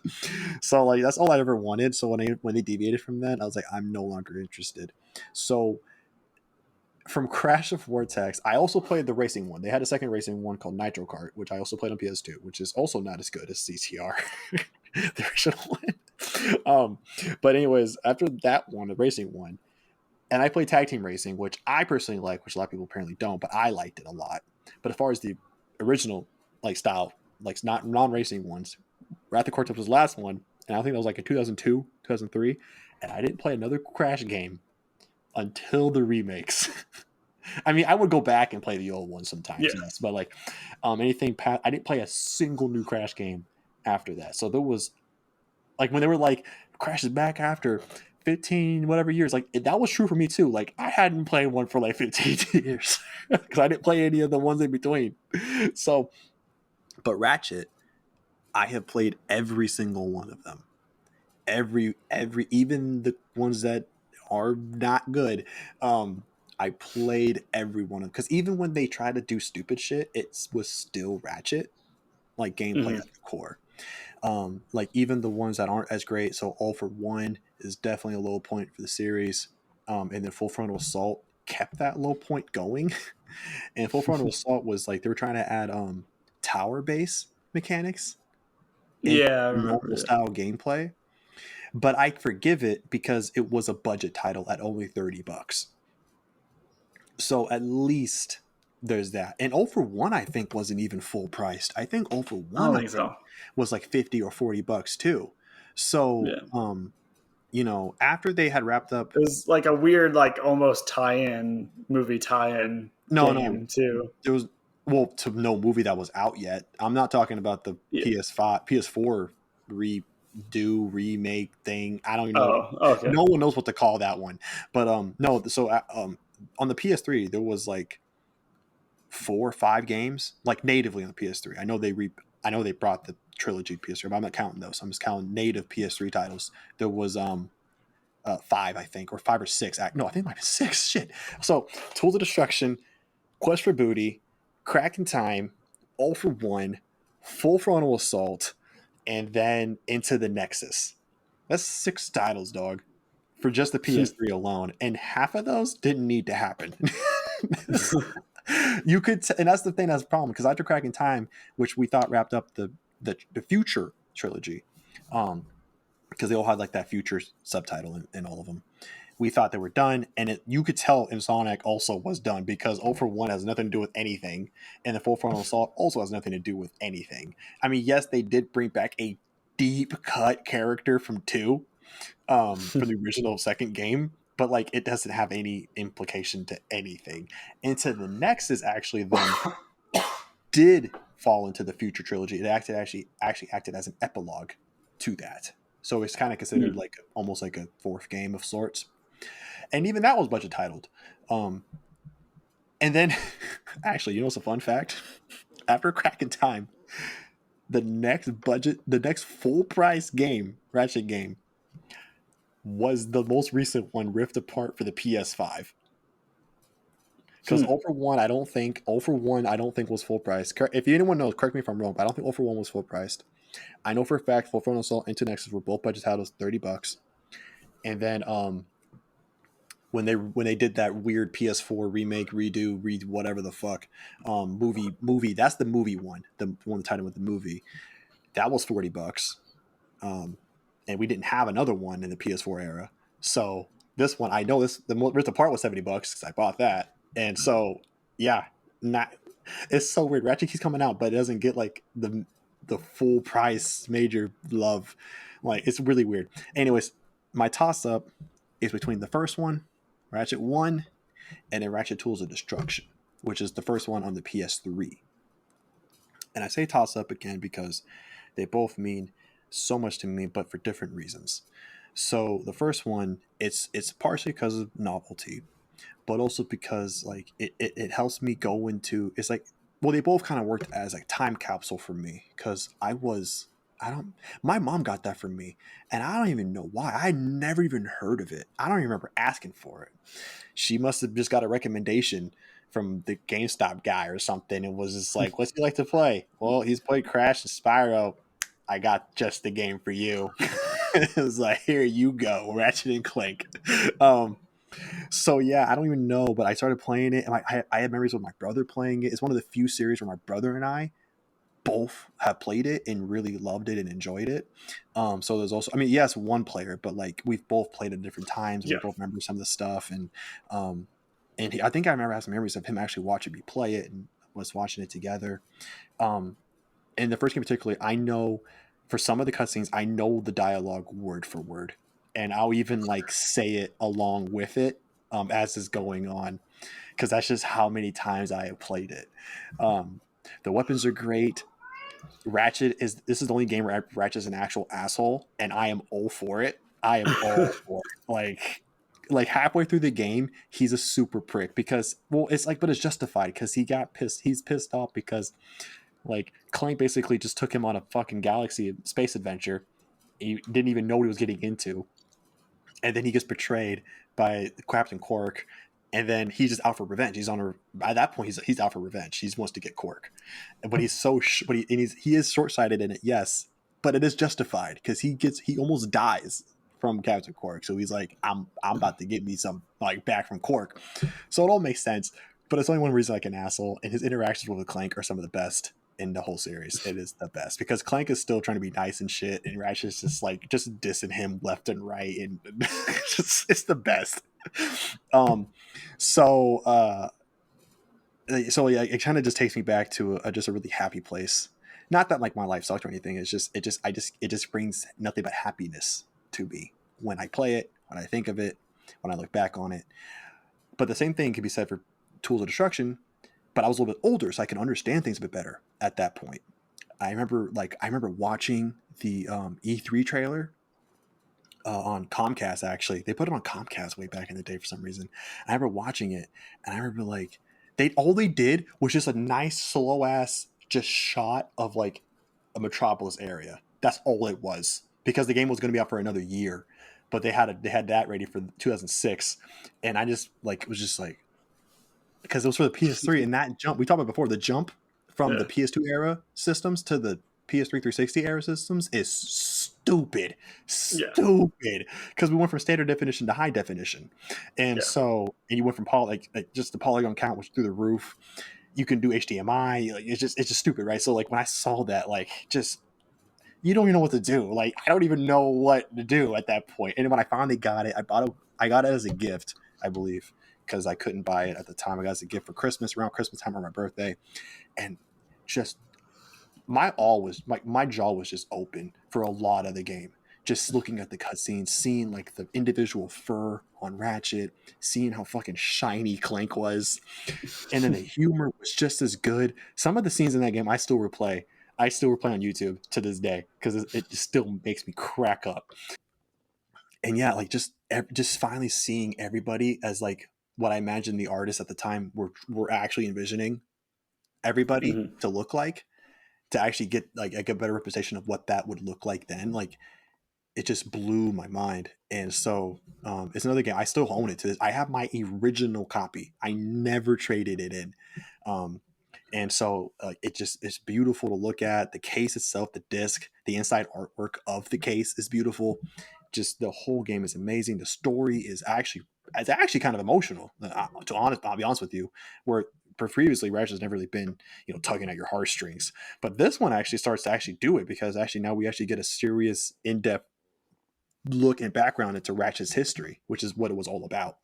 so like that's all I ever wanted. So when they deviated from that, I was like, I'm no longer interested. So from Crash of Vortex, I also played the racing one. They had a second racing one called Nitro Kart, which I also played on PS2, which is also not as good as CTR, the original one. But anyways, after that one, the racing one, and I played tag team racing, which I personally like, which a lot of people apparently don't, but I liked it a lot. But as far as the original like style, like not non-racing ones, Wrath of Cortex was the last one, and I think that was like in 2002, 2003, and I didn't play another Crash game until the remakes. I mean, I would go back and play the old ones Yeah. sometimes, yes, but like anything past, I didn't play a single new Crash game after that. So there was like when they were like Crash is back after 15 whatever years, like that was true for me too. Like I hadn't played one for like 15 years because I didn't play any of the ones in between. So, but Ratchet, I have played every single one of them. Every even the ones that are not good. Um, I played every one of because even when they try to do stupid shit, it was still Ratchet, like gameplay Hmm. at the core. Like even the ones that aren't as great. So All for One is definitely a low point for the series. And then Full Frontal Assault kept that low point going. And Full Frontal Assault was like they were trying to add tower base mechanics in Yeah, I remember normal it. style gameplay. But I forgive it because it was a budget title at only $30. So at least there's that. And 0 for 1 I think wasn't even full priced. I think 0 for I 1 don't I think think so. was like 50 or $40 too. So Yeah. after they had wrapped up, It was like a weird, like almost tie-in movie tie-in no, game too. there was well to no movie that was out yet. I'm not talking about the Yeah. PS5 PS4 redo remake thing. I don't even know. Oh, okay. No one knows what to call that one. But no, so on the PS3 there was like 4 or 5 games like natively on the PS3. I know they brought the trilogy to PS3, but I'm not counting those. I'm just counting native PS3 titles. There was 5, I think, or 5 or 6. No, I think it might be 6. Shit. So Tools of Destruction, Quest for Booty, Crack in Time, All for One, Full Frontal Assault, and then Into the Nexus. That's 6 titles, dog, for just the PS3 alone, and half of those didn't need to happen. You could, and that's the thing that's the problem because after Cracking Time, which we thought wrapped up the future trilogy, because they all had like that future subtitle in all of them. We thought they were done, and you could tell in Sonic also was done because 0 for 1 has nothing to do with anything, and the Full Frontal Assault also has nothing to do with anything. I mean, yes, they did bring back a deep cut character from 2, from the original second game, but like it doesn't have any implication to anything. Into the Nexus actually then did fall into the future trilogy. It actually acted as an epilogue to that. So it's kind of considered like almost like a fourth game of sorts. And even that was budget titled. Um, and then actually, you know what's a fun fact? After Cracking Time, the next full price game, Ratchet game, was the most recent one, Rift Apart for the PS5. Because Hmm. 0 for 1, I don't think 0 for 1, I don't think was full price. If anyone knows, correct me if I'm wrong, but I don't think 0 for 1 was full priced. I know for a fact Full Frontal Assault and Into Nexus were both budget titles, $30. And then when they did that weird PS4 remake, read whatever the fuck movie, that's the movie one, the one title with the movie. That was $40. Um, and we didn't have another one in the PS4 era. So this one, I know the Rift Apart was $70 because I bought that. And so yeah, not it's so weird. Ratchet keeps coming out, but it doesn't get like the full price major love. Like it's really weird. Anyways, my toss up is between the first one, Ratchet 1, and then Ratchet Tools of Destruction, which is the first one on the PS3. And I say toss up again because they both mean so much to me, but for different reasons. So the first one, it's partially because of novelty, but also because like it helps me go into it's like well they both kind of worked as like time capsule for me because I don't my mom got that for me and I don't even know why. I never even heard of it. I don't even remember asking for it. She must have just got a recommendation from the GameStop guy or something and was just like, what's he like to play? Well, he's played Crash and Spyro. I got just the game for you. It was like, here you go, Ratchet and Clank. Um, so yeah, I don't even know, but I started playing it, and I had memories with my brother playing it. It's one of the few series where my brother and I both have played it and really loved it and enjoyed it. So there's also, I mean, yes, one player, but like we've both played at different times, and we Yeah. both remember some of the stuff. Um, I think I remember having some memories of him actually watching me play it and was watching it together. Um, in the first game particularly, I know for some of the cutscenes, I know the dialogue word for word, and I'll even like say it along with it as is going on, because that's just how many times I have played it. Um, the weapons are great. This is the only game where Ratchet's an actual asshole, and I am all for it. I am all for it. Like halfway through the game, he's a super prick because, well, it's like, but it's justified because he got pissed. He's pissed off because like Clank basically just took him on a fucking galaxy space adventure. He didn't even know what he was getting into, and then he gets betrayed by Captain Quark, and then he's just out for revenge. He's on a At that point he's out for revenge. He wants to get Quark, but he's he is short sighted in it, yes, but it is justified because he almost dies from Captain Quark. So he's like, I'm about to get me some like back from Quark. So it all makes sense, but it's only one reason like an asshole. And his interactions with Clank are some of the best in the whole series. It is the best because Clank is still trying to be nice and shit, and Ratchet's just like just dissing him left and right, and it's the best. Um, so yeah, it kind of just takes me back to just a really happy place. Not that like my life sucked or anything. It just brings nothing but happiness to me when I play it, when I think of it, when I look back on it. But the same thing can be said for Tools of Destruction. But I was a little bit older, so I can understand things a bit better at that point. I remember watching the E3 trailer on Comcast. Actually, they put it on Comcast way back in the day for some reason. I remember watching it, and I remember like they did was just a nice slow ass just shot of like a metropolis area. That's all it was because the game was going to be out for another year, but they had that ready for 2006, and I just like was just like because it was for the PS3, and that jump we talked about before, the jump from the Yeah. PS2 era systems to the PS3 360 era systems is stupid, Yeah. stupid. Because we went from standard definition to high definition, and Yeah. and you went from like just the polygon count was through the roof. You can do HDMI. Like, it's just stupid, right? So like when I saw that, like just you don't even know what to do. Like I don't even know what to do at that point. And when I finally got it, I got it as a gift, I believe, because I couldn't buy it at the time. I got it as a gift for Christmas, around Christmas time or my birthday, and just my jaw was just open for a lot of the game. Just looking at the cutscenes, seeing like the individual fur on Ratchet, seeing how fucking shiny Clank was, and then the humor was just as good. Some of the scenes in that game I still replay. I still replay on YouTube to this day because it just still makes me crack up. And yeah, like just finally seeing everybody as like what I imagined the artists at the time were actually envisioning everybody Hmm. to look like, to actually get like a better representation of what that would look like then. Like it just blew my mind. And so it's another game. I still own it to this. I have my original copy. I never traded it in. Um, and so it's beautiful to look at. The case itself, the disc, the inside artwork of the case is beautiful. Just the whole game is amazing. The story is actually kind of emotional. I'll be honest with you. Where previously Ratchet has never really been, tugging at your heartstrings, but this one actually starts to actually do it because actually now we actually get a serious, in-depth look and background into Ratchet's history, which is what it was all about.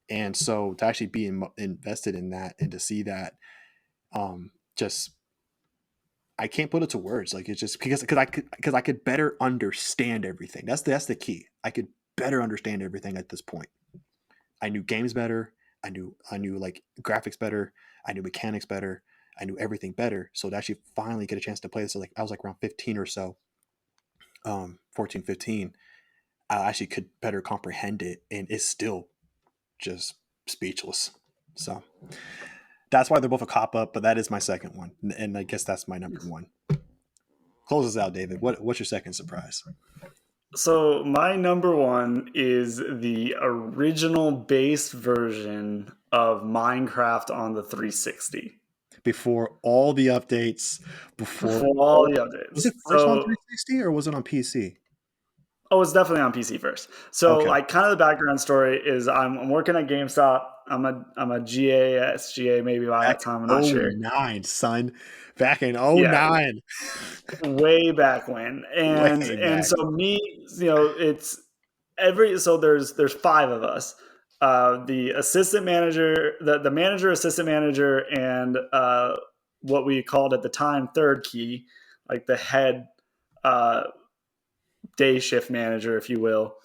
And so to actually be invested in that and to see that, just I can't put it to words. Like it's just because I could better understand everything. That's the key. I could better understand everything at this point. I knew games better. I knew like graphics better. I knew mechanics better. I knew everything better. So to actually finally get a chance to play this, so like I was like around 15 or so, 14, 15. I actually could better comprehend it, and it's still just speechless. So that's why they're both a cop up, but that is my second one, and I guess that's my number one. Close us out, David. What's your second surprise? So my number one is the original base version of Minecraft on the 360 Before all the updates, before before all all the was updates. it first on 360 or was it on PC? Oh, it's definitely on PC first. So, Okay. like, kind of the background story is I'm working at GameStop. I'm a GA, SGA maybe by Back that time. I'm in not sure. '09, son. Back in Yeah, '09. way back when. And Way and back. so me, it's so there's five of us. The assistant manager, the manager, assistant manager, and what we called at the time third key, like the head uh, day shift manager, if you will.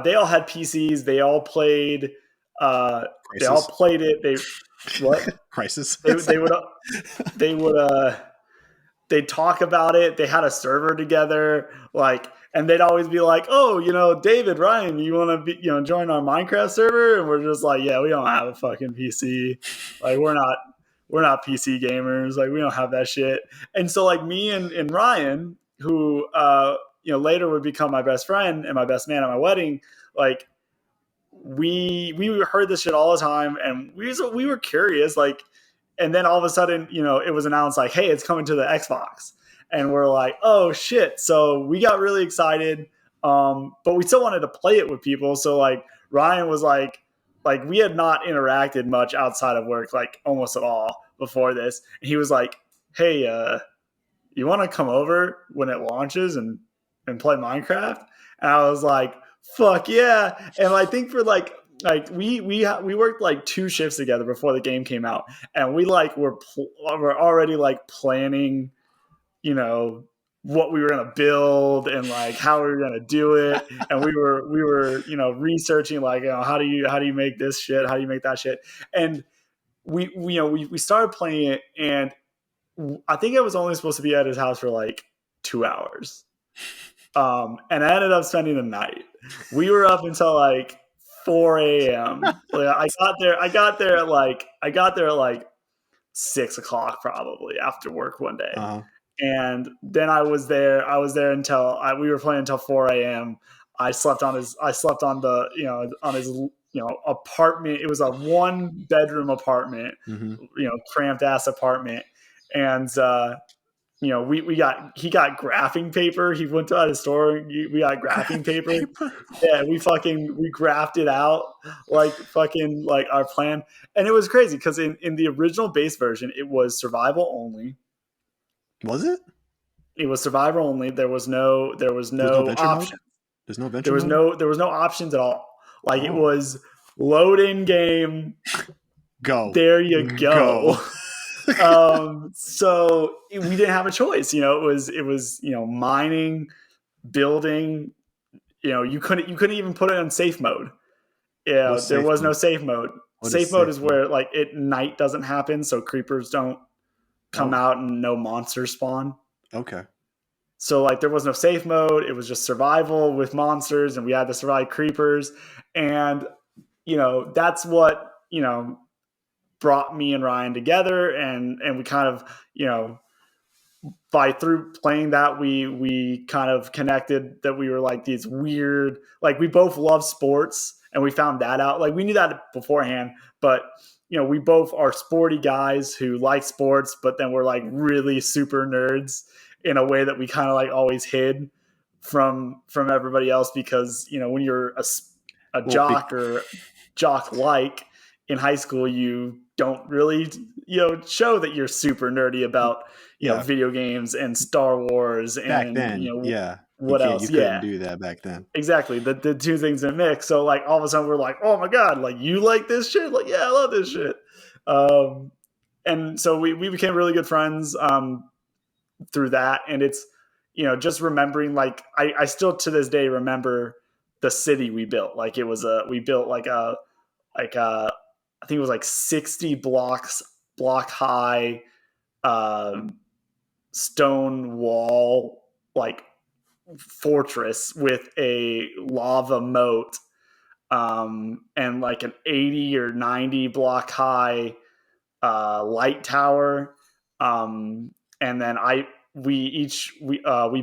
They all had PCs. They all played They all Crisis. played it. Crisis. They would they would they'd talk about it. They had a server together, like, and they'd always be like, "Oh, David, Ryan, you want to be, join our Minecraft server?" And we're just like, "Yeah, we don't have a fucking PC. Like, we're not PC gamers. Like, we don't have that shit." And so, like, me and Ryan, who later would become my best friend and my best man at my wedding, like, we heard this shit all the time, and we were curious, like, and then all of a sudden, it was announced like, hey, it's coming to the Xbox, and we're like, oh shit! So we got really excited, but we still wanted to play it with people. So like Ryan was like we had not interacted much outside of work, like almost at all before this, and he was like, hey, you want to come over when it launches and play Minecraft? And I was like, fuck yeah. And I think for like we worked like 2 shifts together before the game came out, and we like were already like planning, what we were going to build and like how we were going to do it. And we were researching like, how do you make this shit, how do you make that shit. And we started playing it, and I think I was only supposed to be at his house for like 2 hours. And I ended up spending the night. We were up until like 4 a.m. Like, I got there at like 6 o'clock probably after work one day. Uh-huh. And then I was there until we were playing until 4 a.m. I slept on his apartment. It was a 1-bedroom apartment, Mm-hmm. cramped ass apartment. And he got graphing paper. He went to the store and we got graphing paper. Yeah, we graphed it out like fucking like our plan. And it was crazy because in the original base version, it was survival only. Was it? It was survival only. There was no There's no venture option. mode? There's no venture mode? There was no options at all. Like, it Oh. was load in game. Go. There you go. So we didn't have a choice. It was mining, building. You couldn't even put it on safe mode. What's There safe was no mode? safe mode. What Safe mode is mode? where like night doesn't happen, so creepers don't come out and no monsters spawn. Okay. So like there was no safe mode. It was just survival with monsters, and we had to survive creepers. And that's what brought me and Ryan together, and we kind of through playing that we kind of connected that we were like these weird, like we both love sports, and we found that out. Like we knew that beforehand, but we both are sporty guys who like sports, but then we're like really super nerds in a way that we kind of like always hid from everybody else, because when you're a jock or jock like in high school, you don't really show that you're super nerdy about video games and Star Wars and back then, what else? You couldn't do that back then. Exactly. The two things in mix. So like all of a sudden we're like, oh my god, like you like this shit? Like, yeah, I love this shit. And so we became really good friends through that. And it's just remembering, like I still to this day remember the city we built. Like we built like a I think it was like 60 block high stone wall, like fortress with a lava moat, and like an 80 or 90 block high light tower. And then we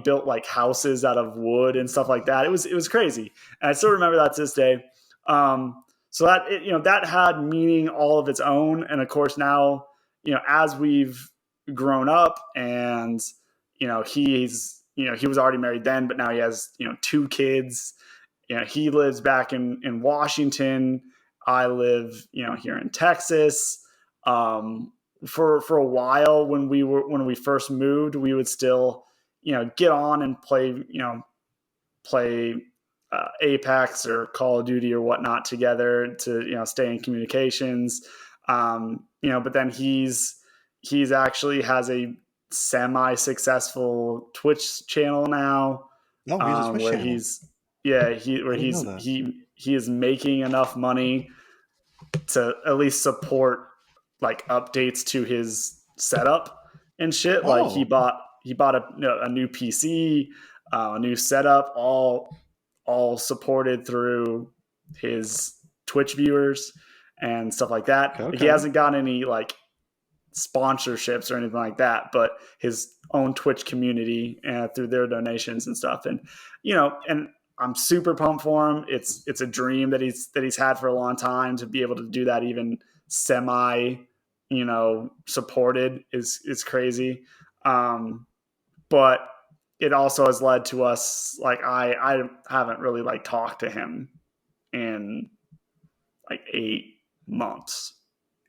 built like houses out of wood and stuff like that. It was crazy, and I still remember that to this day. So that had meaning all of its own. And of course now, as we've grown up, and he was already married then, but now he has 2 kids. He lives back in Washington. I live here in Texas. For a while, when we first moved, we would still get on and play Apex or Call of Duty or whatnot together to stay in communications. But then he's actually has a semi-successful Twitch channel now. Oh, he has a Twitch where channel. he is making enough money to at least support like updates to his setup and shit. Like Oh, he bought a new PC, a new setup, all supported through his Twitch viewers and stuff like that. okay, He okay. hasn't got any like sponsorships or anything like that, but his own Twitch community through their donations and stuff. And and I'm super pumped for him. It's a dream that he's had for a long time to be able to do that, even semi, supported is crazy. But it also has led to us like I haven't really like talked to him in like 8 months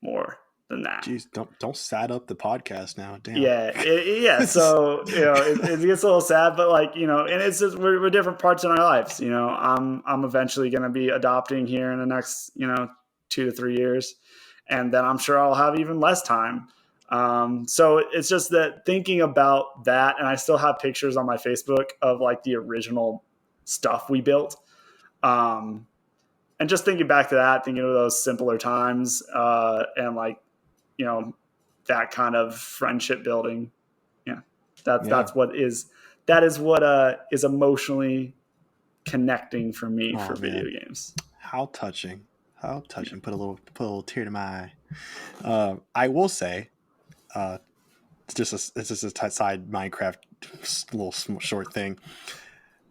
more than that. Jeez, don't sad up the podcast now. Damn. Yeah. So it gets a little sad, but like and it's just we're different parts in our lives. I'm eventually going to be adopting here in the next 2 to 3 years, and then I'm sure I'll have even less time. So it's just that thinking about that, and I still have pictures on my Facebook of like the original stuff we built. And just thinking back to that, thinking of those simpler times, and like, you know, that kind of friendship building. Yeah. Yeah. That is what is emotionally connecting for me Oh for video man, games. how touching! How touching! Yeah. Put a little tear to my eye. I will say, it's just a side Minecraft little short thing.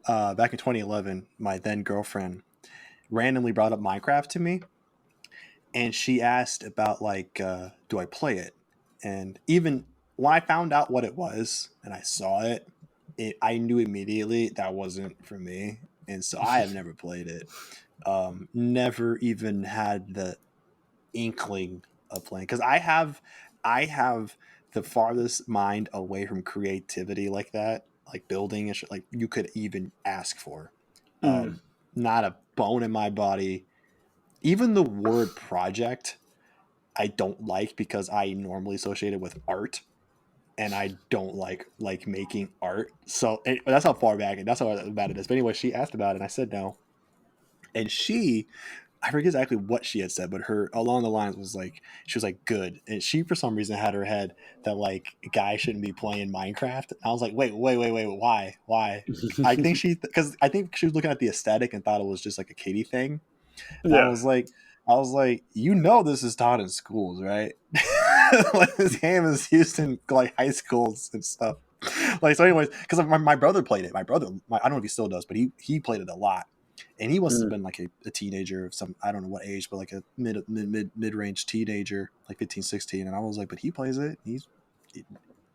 Back in 2011, my then girlfriend randomly brought up Minecraft to me, and she asked about like, do I play it? And even when I found out what it was and I saw it, I knew immediately that wasn't for me, and so I have never played it. Never even had the inkling of playing because I have the farthest mind away from creativity like that, like building and shit, like you could even ask for. Mm. Um, Not a bone in my body. Even the word project, I don't like because I normally associate it with art, and I don't like making art. So that's how far back and that's how bad it is. But anyway, she asked about it, and I said no, and I forget exactly what she had said, but her along the lines was like she was like good, and she for some reason had her head that like guys shouldn't be playing Minecraft. I was like, wait, why? Because I think she was looking at the aesthetic and thought it was just like a kiddie thing. And Yeah. I was like, this is taught in schools, right? Like this game is used in like high schools and stuff. Like so, anyways, because my brother played it. I don't know if he still does, but he played it a lot, and he must have Mm. been like a teenager of some I don't know what age, but like a mid range teenager, like 15, 16. And I was like, but he plays it.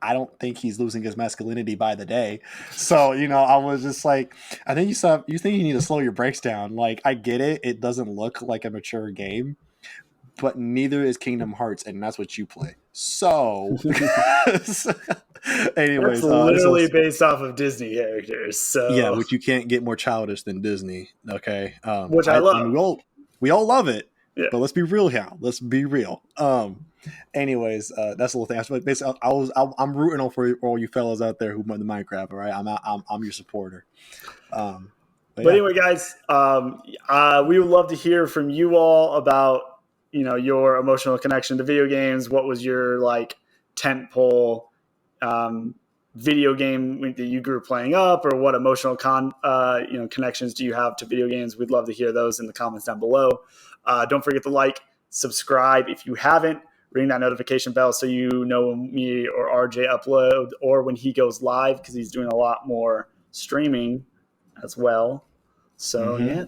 I don't think he's losing his masculinity by the day. So, I was just like, I think you think you need to slow your brakes down. Like, I get it. It doesn't look like a mature game, but neither is Kingdom Hearts, and that's what you play. So, That's anyways, this literally was, based off of Disney characters. yeah, So, which you can't get more childish than Disney. Okay. which I I mean, love. we all love it, Yeah. but let's be real here. Let's be real. Anyways, that's a little thing. But basically, I'm rooting on for all you fellas out there who play the Minecraft. All right, I'm your supporter. But But yeah, anyway, guys, we would love to hear from you all about your emotional connection to video games. What was your like tentpole um, video game that you grew playing up, or what emotional connections do you have to video games? We'd love to hear those in the comments down below. Don't forget to like, subscribe if you haven't. Ring that notification bell so you know when me or RJ upload or when he goes live, because he's doing a lot more streaming as well. So mm-hmm. yeah,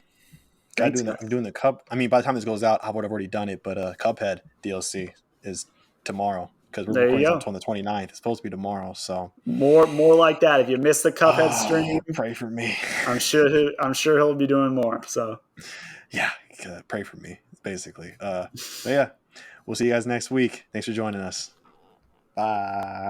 Got thanks doing the I'm guys. doing the cup. I mean, by the time this goes out, I would have already done it. But Cuphead DLC is tomorrow because we're There you recording go. on the 29th. It's supposed to be tomorrow. So, More like that. If you missed the Cuphead stream, pray for me. I'm sure he'll be doing more. So Yeah, pray for me. Basically. But yeah, we'll see you guys next week. Thanks for joining us. Bye.